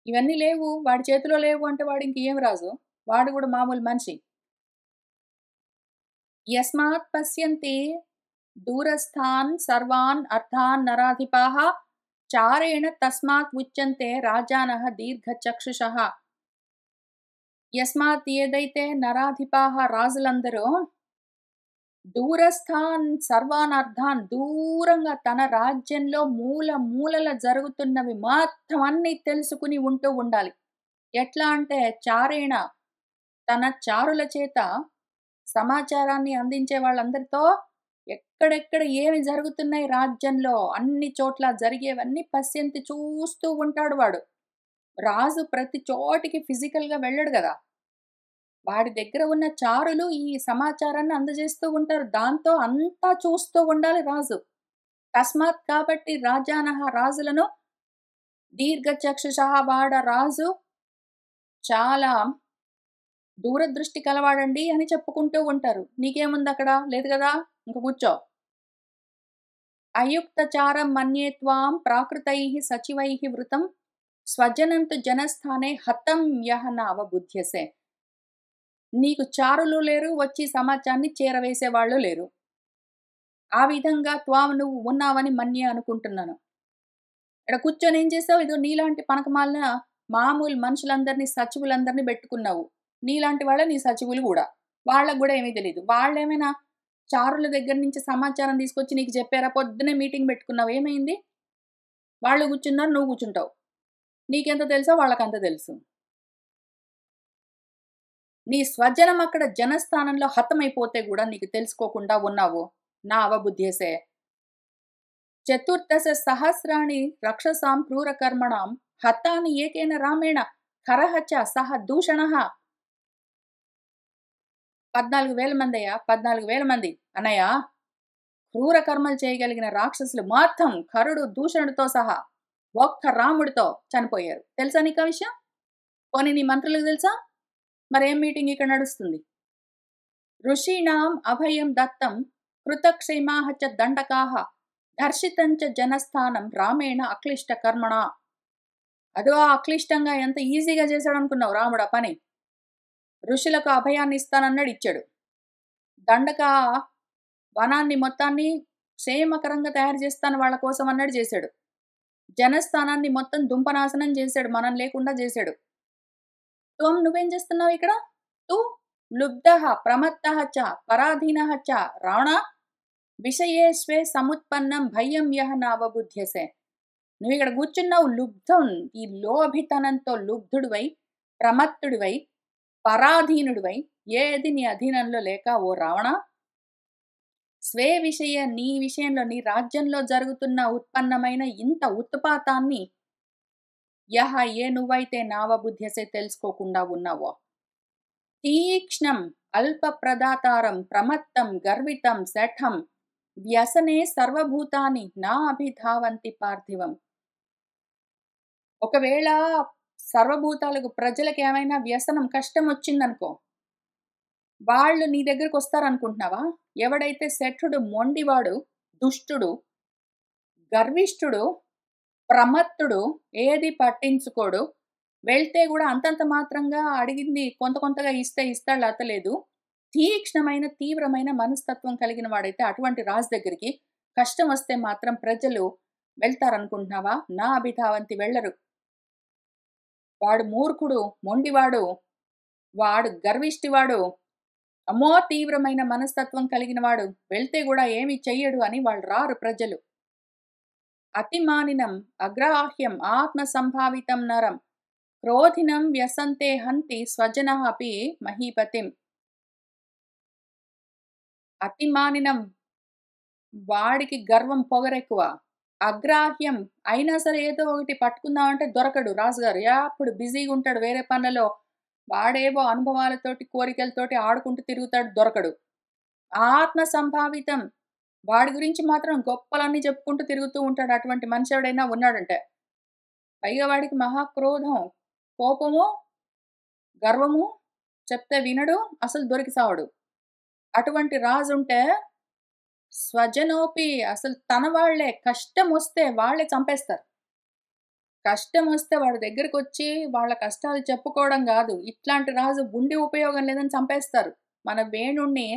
ఇవన్నీ లేవు, వాడి చేతిలో లేవు అంటే వాడింక ఏం రాజు? వాడు కూడా మామూలు మనిషి. యస్మాత్ పశ్యంతే దూరస్థాన్ సర్వాన్ అర్థాన్ నరాధిపాః చారేణ తస్మాత్ ఉచ్యంతే రాజానః దీర్ఘచక్షుషః. యస్మాత్ ఏదైతే నరాధిపాః రాజులందరూ దూరస్థాన్ సర్వాన్ అర్థాన్ దూరంగా తన రాజ్యంలో మూల మూలల జరుగుతున్నవి మొత్తం అన్నీ తెలుసుకుని ఉంటూ ఉండాలి. ఎట్లా అంటే చారేణ తన చారుల చేత సమాచారాన్ని అందించే వాళ్ళందరితో ఎక్కడెక్కడ ఏమి జరుగుతున్నాయి రాజ్యంలో అన్ని చోట్ల జరిగేవన్నీ పశ్యంతి చూస్తూ ఉంటాడు వాడు. రాజు ప్రతి చోటికి ఫిజికల్‌గా వెళ్ళడు గదా! వాడి దగ్గర ఉన్న చారులు ఈ సమాచారాన్ని అందజేస్తూ ఉంటారు. దాంతో అంతా చూస్తూ ఉండాలి రాజు. తస్మాత్ కాబట్టి రాజానః రాజులను దీర్ఘచక్షుషః రాజు చాలా దూరదృష్టి కలవాడండి అని చెప్పుకుంటూ ఉంటారు. నీకేముందక్కడ? లేదు గదా! ఇంక కూర్చో. అయుక్తచారం మన్యే త్వాం ప్రాకృతైః సచివైః వృతం స్వజనం తు జనస్థానే హతం యః నావబుధ్యసే. నీకు చారులు లేరు, వచ్చి సమాచారాన్ని చేరవేసేవాళ్ళు లేరు. ఆ విధంగా త్వాం నువ్వు ఉన్నావని మన్యే అనుకుంటున్నాను. ఇక్కడ కూర్చొని ఏం చేసావు? ఇదో నీలాంటి పనకమాలిన మామూలు మనుషులందరినీ సచివులందరినీ బెట్టుకున్నావు. నీలాంటి వాళ్ళే నీ సచివులు గూడా. వాళ్ళకి గూడా ఏమీ తెలీదు. వాళ్ళేమైనా చారుల దగ్గర నుంచి సమాచారం తీసుకొచ్చి నీకు చెప్పారా? పొద్దున్నే మీటింగ్ బెట్టుకున్నావు. ఏమైంది? వాళ్ళు కూర్చున్నారు, నువ్వు కూర్చుంటావు. నీకెంత తెలుసో వాళ్ళకంత తెలుసు. నీ స్వజనం అక్కడ జనస్థానంలో హతమైపోతే గూడా నీకు తెలుసుకోకుండా ఉన్నావు. నా అవబుద్ధ్యసే. చతుర్దశ సహస్రాణి రక్షసాం క్రూరకర్మణాం హతాని ఏకేన రామేణ ఖరః చ సహ దూషణః. 14,000 మందయ్యా, 14,000 మంది. అన్నయ్య, క్రూర కర్మలు చేయగలిగిన రాక్షసులు మొత్తం ఖరుడు, దూషణుడితో సహా ఒక్క రాముడితో చనిపోయారు. తెలుసా నీకా విషయం? పోనీ నీ మంత్రులకు తెలుసా? మరేం మీటింగ్ ఇక్కడ నడుస్తుంది? ఋషీణాం అభయం దత్తం కృతక్షేమాః చ దండకాః దర్శితం చ జనస్థానం రామేణ అక్లిష్ట కర్మణ. అదో అక్లిష్టంగా ఎంత ఈజీగా చేశాడనుకున్నావు రాముడు ఆ పని. ఋషులకు అభయాన్ని ఇస్తానన్నాడు, ఇచ్చాడు. దండక వనాన్ని మొత్తాన్ని క్షేమకరంగా తయారు చేస్తాను వాళ్ళ కోసం అన్నాడు, చేశాడు. జనస్థానాన్ని మొత్తం దుంపనాశనం చేశాడు, మనం లేకుండా చేశాడు. నువ్వేం చేస్తున్నావు ఇక్కడ? తు లుబ్ధః ప్రమత్తః చ పరాధీనః చ రావణ విషయేష్వే సముత్పన్నం భయం యః నావబుధ్యసే. నువ్వు ఇక్కడ కూర్చున్నావు లుబ్ధం, ఈ లోభితనంతో లుబ్ధుడివై, ప్రమత్తుడివై, పరాధీనుడివై, ఏది నీ అధీనంలో లేక ఓ రావణ, స్వే విషయ నీ విషయంలో నీ రాజ్యంలో జరుగుతున్న ఉత్పన్నమైన ఇంత ఉత్పాతాన్ని యహ ఏ నువ్వైతే నావబుధ్యసే తెలుసుకోకుండా ఉన్నావో, తీక్ష్ణం అల్ప ప్రదాతారం ప్రమత్తం గర్వితం శఠం వ్యసనే సర్వభూతాని నా అభిధావంతి పార్థివం. ఒకవేళ సర్వభూతాలకు ప్రజలకు ఏమైనా వ్యసనం కష్టం వచ్చిందనుకో, వాళ్ళు నీ దగ్గరకు వస్తారనుకుంటున్నావా? ఎవడైతే శఠుడు, మొండివాడు, దుష్టుడు, గర్విష్ఠుడు, ప్రమత్తుడు, ఏది పట్టించుకోడు, వెళ్తే కూడా అంతంత మాత్రంగా అడిగింది కొంత కొంతగా ఇస్తే ఇస్తాడు, లేతలేదు. తీక్ష్ణమైన తీవ్రమైన మనస్తత్వం కలిగిన వాడైతే అటువంటి రాజు దగ్గరికి కష్టం వస్తే మాత్రం ప్రజలు వెళ్తారనుకుంటున్నావా? నా అభిధావంతి వెళ్ళరు. వాడు మూర్ఖుడు, మొండివాడు, వాడు గర్విష్టివాడు, అమ్మో తీవ్రమైన మనస్తత్వం కలిగిన వాడు, వెళ్తే కూడా ఏమి చెయ్యడు అని వాళ్ళు రారు ప్రజలు. అతిమానినం అగ్రాహ్యం ఆత్మ సంభావితం నరం క్రోధినం వ్యసంతే హంతి స్వజనః అపి మహీపతిం. అతిమానినం వాడికి గర్వం, పొగరెక్కువ. అగ్రాహ్యం అయినా సరే ఏదో ఒకటి పట్టుకుందామంటే దొరకడు రాజుగారు. ఎప్పుడు బిజీగా ఉంటాడు వేరే పనులలో. వాడేవో అనుభవాలతోటి, కోరికలతోటి ఆడుకుంటూ తిరుగుతాడు, దొరకడు. ఆత్మ సంభావితం, వాడి గురించి మాత్రం గొప్పలన్నీ చెప్పుకుంటూ తిరుగుతూ ఉంటాడు. అటువంటి మనిషి ఎవడైనా ఉన్నాడంటే. పైగా వాడికి మహాక్రోధం, కోపము, గర్వము, చెప్తే వినడు, అసలు దొరికి సావడు. అటువంటి రాజుంటే స్వజనోపి, అసలు తన వాళ్లే కష్టం వస్తే వాళ్లే చంపేస్తారు. కష్టమొస్తే వాడి దగ్గరకొచ్చి వాళ్ళ కష్టాలు చెప్పుకోవడం గాదు. ఇట్లాంటి రాజు ఉండి ఉపయోగం లేదని చంపేస్తారు. మన వేణుడిని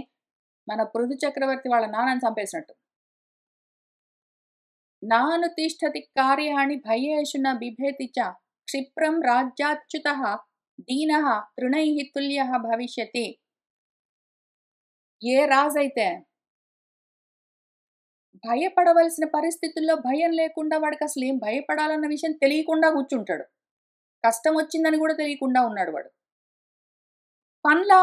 మన పృథు చక్రవర్తి వాళ్ళ నాన్నని చంపేసినట్టు. నానుతిష్ఠతి కార్యాణి భయేషు న బిభేతి చ క్షిప్రం రాజ్యాచ్యుతః దీనః తృణైః తుల్యః భవిష్యతి. ఏ రాజైతే భయపడవలసిన పరిస్థితుల్లో భయం లేకుండా వాడికసలేం భయపడాలన్న విషయం తెలియకుండా కూర్చుంటాడు. కష్టం వచ్చిందని గూడా తెలియకుండా ఉన్నాడు వాడు. పనులా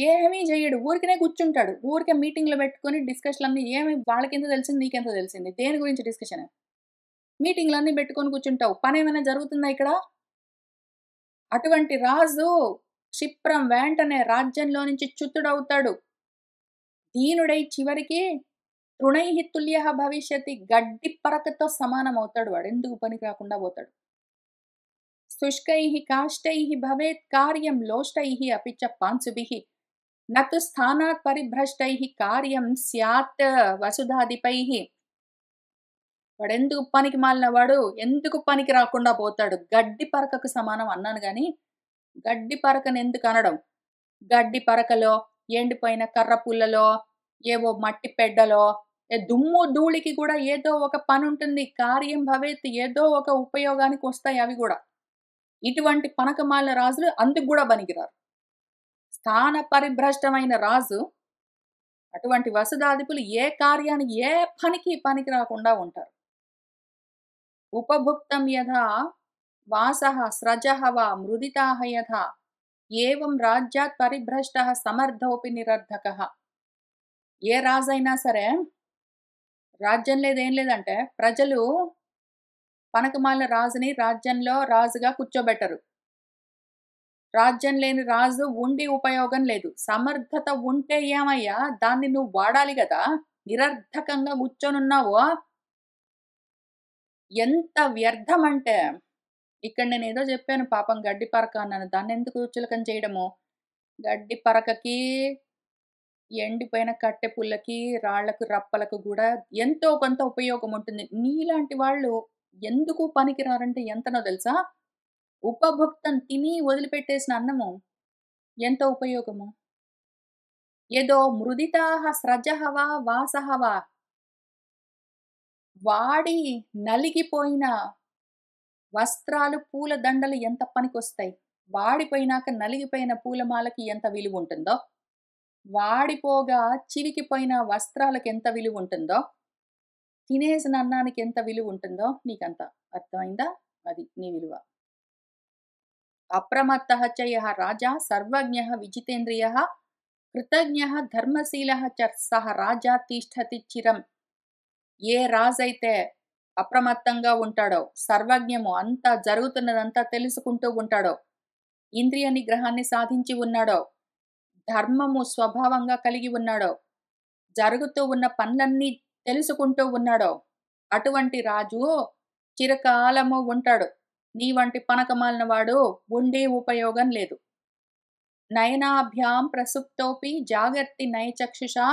ఏమీ జెయ్యడు. ఊరికనే కూర్చుంటాడు. ఊరికే మీటింగ్‌లు పెట్టుకొని డిస్కషన్‌లన్నీ ఏమి వాళ్ళకెంత తెలిసింది? నీకెంత తెలిసింది? దేని గురించి డిస్కషన్? మీటింగ్‌లన్నీ పెట్టుకొని కూర్చుంటావు. పనేమైనా జరుగుతుందా ఇక్కడ? అటువంటి రాజు క్షిప్రం వెంటనే రాజ్యంలో నుంచి చ్యుతుడవుతాడు. దీనుడై చివరికి తృణైః తుల్యః భవిష్యతి. గడ్డి పరకతో సమానమవుతాడు వాడు. ఎందుకు పనికి రాకుండా పోతాడు. శుష్కైః కాష్టైః భవేత్ కార్యం లోష్టైః అపి చ పాంశుభిః నతు స్థానాత్ పరిభ్రష్టైః కార్యం స్యాత్ వసుధాధిపైః. వాడెందుకు పనికి మాలిన వాడు, ఎందుకు పనికి రాకుండా పోతాడు. గడ్డి పరకకు సమానం అన్నాను గాని, గడ్డి పరకని ఎందుకు అనడం. గడ్డి పరకలో, ఎండిపోయిన కర్ర పుల్లలో, ఏవో మట్టి పెడ్డలో, దుమ్ము ధూళికి కూడా ఏదో ఒక పనుంటుంది. కార్యం భవేత్, ఏదో ఒక ఉపయోగానికి వస్తాయి అవి గూడా. ఇటువంటి పనకమాలిన రాజులు అందుకు గూడా పనికిరారు. స్థాన పరిభ్రష్టమైన రాజు, అటువంటి వసుధాధిపులు ఏ కార్యానికి, ఏ పనికి పనికి రాకుండా ఉంటారు. ఉపభుక్తం యథా వాసః స్రజః వా మృదితాః యథా ఏవం రాజ్యాత్ పరిభ్రష్టః సమర్థోపి నిరర్ధకః. ఏ రాజైనా సరే రాజ్యం లేదేం లేదంటే ప్రజలు పనకమాలిన రాజుని రాజ్యంలో రాజుగా కూర్చోబెట్టరు. రాజ్యం లేని రాజు ఉండి ఉపయోగం లేదు. సమర్థత ఉంటే ఏమయ్యా, దాన్ని నువ్వు వాడాలి గదా! నిరర్ధకంగా కూర్చొనున్నావు. ఎంత వ్యర్థమంటే, ఇక్కడ నేనేదో జెప్పాను పాపం గడ్డి పరక అన్నాను. దాన్నెందుకు చులకన చేయడము? గడ్డి పరకకి, ఎండిపోయిన కట్టె పుల్లకి, రాళ్ళకు, రప్పలకు గూడా ఎంతో కొంత ఉపయోగం ఉంటుంది. నీలాంటి వాళ్ళు ఎందుకు పనికిరారంటే ఎంతనో తెలుసా? ఉపభుక్తం తిని వదిలిపెట్టేసిన అన్నము ఎంత ఉపయోగము. ఏదో మృదితాః స్రజః వా వాసః వా, వాడి నలిగిపోయిన వస్త్రాలు, పూల దండలు ఎంత పనికొస్తాయి. వాడిపోయినాక నలిగిపోయిన పూలమాలకి ఎంత విలువుంటుందో, వాడిపోగా చివికిపోయిన వస్త్రాలకి ఎంత విలువుంటుందో, తినేసిన అన్నానికి ఎంత విలువుంటుందో నీకంత అర్థమైందా? అది నీ విలువ. అప్రమత్తః చ యః రాజా సర్వజ్ఞః విజితేంద్రియః కృతజ్ఞః ధర్మశీలః చ సః రాజా తిష్ఠతి చిరం. ఏ రాజైతే అప్రమత్తంగా ఉంటాడో, సర్వజ్ఞము అంతా జరుగుతున్నదంతా తెలుసుకుంటూ ఉంటాడో, ఇంద్రియ నిగ్రహాన్ని సాధించి ఉన్నాడో, ధర్మము స్వభావంగా కలిగి ఉన్నాడో, జరుగుతూ ఉన్న పనులన్నీ తెలుసుకుంటూ ఉన్నాడో, అటువంటి రాజు చిరకాలము ఉంటాడు. నీ వంటి పనకమాలిన వాడు ఉండి ఉపయోగం లేదు. నయనాభ్యాం ప్రసుప్తోపి జాగర్తి నయచక్షుషా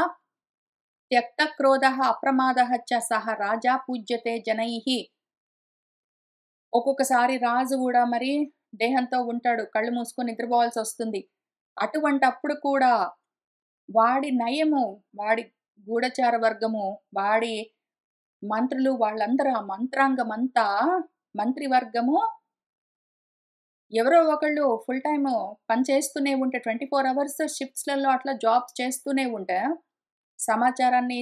త్యక్త క్రోధః అప్రమాదః చ సహ రాజా పూజ్యతే జనైః. ఒక్కొక్కసారి రాజు గూడా మరి దేహంతో ఉంటాడు. కళ్ళు మూసుకొని నిద్రపోవాల్సొస్తుంది. అటువంటప్పుడు కూడా వాడి నయము, వాడి గూఢచార వర్గము, వాడి మంత్రులు వాళ్ళందరూ ఆ మంత్రాంగమంతా మంత్రివర్గము ఎవరో ఒకళ్ళు ఫుల్ టైము పని చేస్తూనే ఉంటే 24 అవర్స్ షిఫ్ట్స్‌లలో అట్లా జాబ్స్ చేస్తూనే ఉంటే, సమాచారాన్ని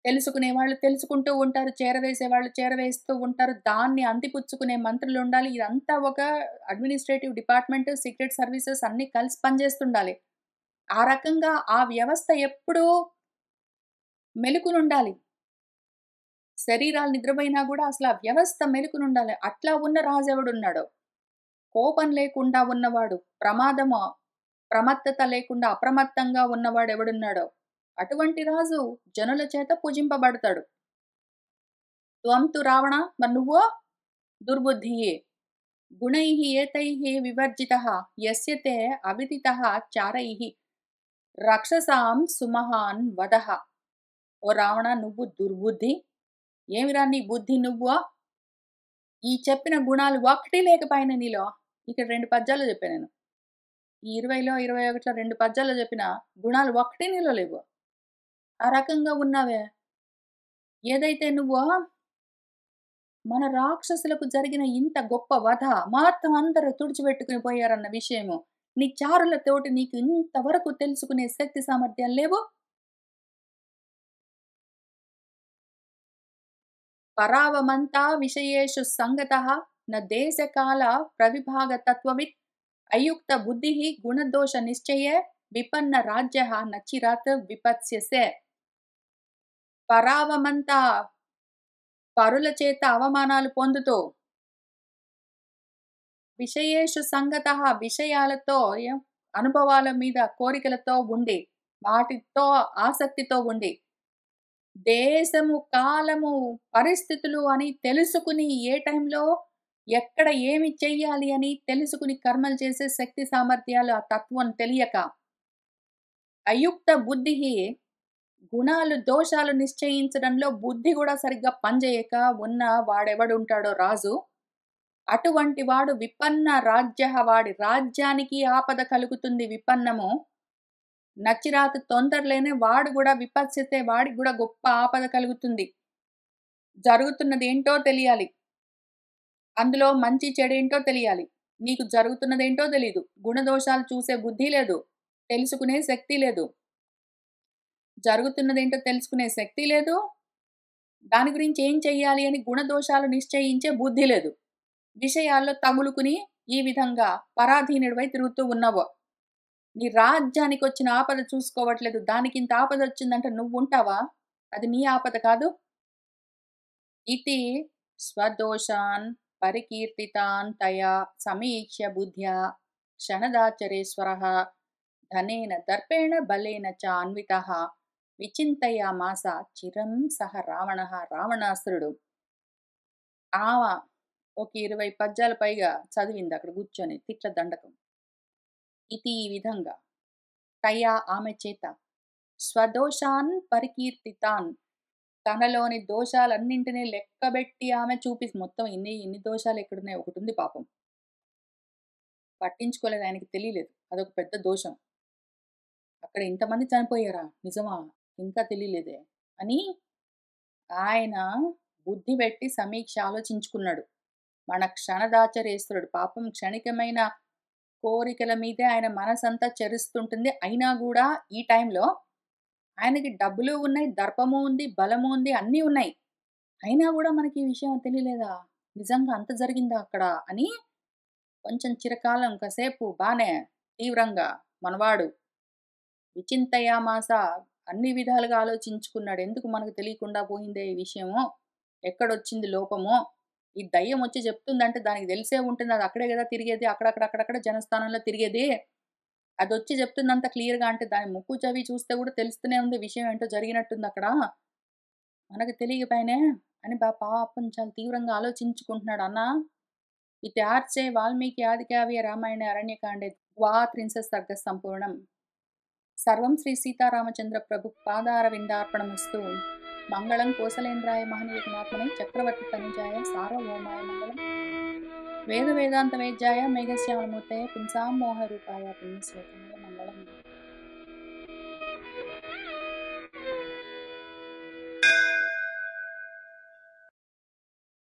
తెలుసుకునేవాళ్ళు తెలుసుకుంటూ ఉంటారు. చేరవేసేవాళ్ళు చేరవేస్తూ ఉంటారు. దాన్ని అందిపుచ్చుకునే మంత్రులుండాలి. ఇదంతా ఒక అడ్మినిస్ట్రేటివ్ డిపార్ట్‌మెంట్, సీక్రెట్ సర్వీసెస్ అన్నీ కలిసి పనిచేస్తుండాలి. ఆ రకంగా ఆ వ్యవస్థ ఎప్పుడూ మెలుకునుండాలి. శరీరాలు నిద్రపోయినా గూడా అసలు ఆ వ్యవస్థ మెలుకునుండాలి. అట్లా ఉన్న రాజెవడున్నాడో, కోపం లేకుండా ఉన్నవాడు, ప్రమత్తత లేకుండా అప్రమత్తంగా ఉన్నవాడెవడున్నాడో, అటువంటి రాజు జనుల చేత పూజింపబడతాడు. త్వం తు రావణ, మరి నువ్వో దుర్బుద్ధియే. గుణైః ఏతైః వివర్జితః యస్య తే అవిదితః చారైః రక్షసాం సుమహాన్ వదః. ఓ రావణ, నువ్వు దుర్బుద్ధి. ఏమిరా నీ బుద్ధి నువ్వు? ఈ చెప్పిన గుణాలు ఒక్కటి లేకపోయినా నీలో, ఇక్కడ 2 పద్యాల్లో చెప్పా నేను. ఈ 20లో, 21లో 2 పద్యాల్లో చెప్పిన గుణాలు ఒక్కటి నీలో లేవు. ఆ రకంగా ఉన్నావే. ఏదైతే నువ్వు మన రాక్షసులకు జరిగిన ఇంత గొప్ప వధ మొత్తం అందరూ తుడిచిపెట్టుకుని పోయారన్న విషయము, నీ చారులతోటి నీకు ఇంతవరకు తెలుసుకునే శక్తి సామర్థ్యాలు లేవు. పరావమంతా విషయేషు సంగతః న దేశకాల ప్రవిభాగ తత్వవిత్ అయుక్త బుద్ధిః గుణదోష నిశ్చయే విపన్న రాజ్యః నచిరాత్ విపత్స్యసే. పరావమంతా పరుల చేత అవమానాలు పొందుతూ విషయేషు సంగతః విషయాలతో అనుభవాల మీద కోరికలతో ఉండి వాటితో ఆసక్తితో ఉండి దేశము, కాలము, పరిస్థితులు అని తెలుసుకుని ఏ టైంలో ఎక్కడ ఏమి చెయ్యాలి అని తెలుసుకుని కర్మలు చేసే శక్తి సామర్థ్యాలు ఆ తత్వం తెలియక అయుక్త బుద్ధి గుణాలు, దోషాలు నిశ్చయించడంలో బుద్ధి కూడా సరిగ్గా పనిచేయక ఉన్న వాడెవడుంటాడో రాజు, అటువంటి వాడు విపన్న రాజ్య వాడి రాజ్యానికి ఆపద కలుగుతుంది విపన్నము. నచ్చిరాత తొందరలేనే వాడు కూడా విపత్సితే వాడికి కూడా గొప్ప ఆపద కలుగుతుంది. జరుగుతున్నది ఏంటో తెలియాలి. అందులో మంచి చెడేంటో తెలియాలి. నీకు జరుగుతున్నదేంటో తెలీదు. గుణదోషాలు చూసే బుద్ధి లేదు. తెలుసుకునే శక్తి లేదు. జరుగుతున్నదేంటో తెలుసుకునే శక్తి లేదు. దాని గురించి ఏం చెయ్యాలి అని గుణదోషాలు నిశ్చయించే బుద్ధి లేదు. విషయాల్లో తగులుకుని ఈ విధంగా పరాధీనుడివై తిరుగుతూ ఉన్నావు. నీ రాజ్యానికి వచ్చిన ఆపద చూసుకోవట్లేదు. దానికింత ఆపద వచ్చిందంటే నువ్వుంటావా? అది నీ ఆపద కాదు. ఇతి స్వదోషాన్ పరికీర్తితాన్ తయా సమీక్ష్య బుద్ధ్యా క్షణదాచరేశ్వరః ధనేన దర్పేణ బలేన చ అన్వితః విచింతయామాస చిరం సహ రావణః. రావణాసురుడు ఒక 20 పద్యాల పైగా చదివింది అక్కడ కూర్చొని తిట్ల దండకం. ఇది ఈ విధంగా తయా ఆమె చేత స్వదోషాన్ పరికీర్తితాన్ తనలోని దోషాలన్నింటినీ లెక్కబెట్టి ఆమె మొత్తం ఇన్ని దోషాలు ఎక్కడున్నాయి, ఒకటి ఉంది పాపం, పట్టించుకోలేదు, ఆయనకి తెలియలేదు, అదొక పెద్ద దోషం. అక్కడ ఇంతమంది చనిపోయారా, నిజమా, ఇంకా తెలియలేదే అని ఆయన బుద్ధి పెట్టి సమీక్ష ఆలోచించుకున్నాడు. మన క్షణదాచరేశ్వరుడు పాపం క్షణికమైన కోరికల మీదే ఆయన మనసంతా చెరుస్తుంటుంది. అయినా కూడా ఈ టైంలో ఆయనకి డబ్బులు ఉన్నాయి, దర్పము ఉంది, బలము ఉంది, అన్నీ ఉన్నాయి. అయినా కూడా మనకి ఈ విషయం తెలియలేదా, నిజంగా అంత జరిగిందా అక్కడ అని కొంచెం చిరకాలం కాసేపు బానే తీవ్రంగా మనవాడు విచింతయామాస అన్ని విధాలుగా ఆలోచించుకున్నాడు. ఎందుకు మనకు తెలియకుండా పోయిందే ఈ విషయము, ఎక్కడొచ్చింది లోపము, ఈ దయ్యం వచ్చి చెప్తుందంటే దానికి తెలిసే ఉంటుంది, అది అక్కడే కదా తిరిగేది, అక్కడక్కడ జనస్థానంలో తిరిగేది, అది వచ్చి చెప్తుందంత క్లియర్గా, అంటే దాని ముక్కు చవి చూస్తే కూడా తెలుస్తూనే ఉంది విషయం ఏంటో జరిగినట్టుంది అక్కడ, మనకు తెలియకపోయినే అని పాపం చాలా తీవ్రంగా ఆలోచించుకుంటున్నాడు. అన్న ఇత్యార్చే వాల్మీకి ఆదికావ్య రామాయణ అరణ్యకాండే ద్వాత్రింశ సర్గ సంపూర్ణం. సర్వం శ్రీ సీతారామచంద్ర ప్రభు పాదార విందార్పణమస్తు. మంగళం కోసలేంద్రాయ మహనీయ గుణాత్మనే చక్రవర్తి తనుజాయ సార్వభౌమాయ మంగళం. వేద వేదాంత వేద్యాయ మేఘశ్యామమూర్తయ పుంసాం మోహ రూపాయ పుణ్యశ్లోకాయ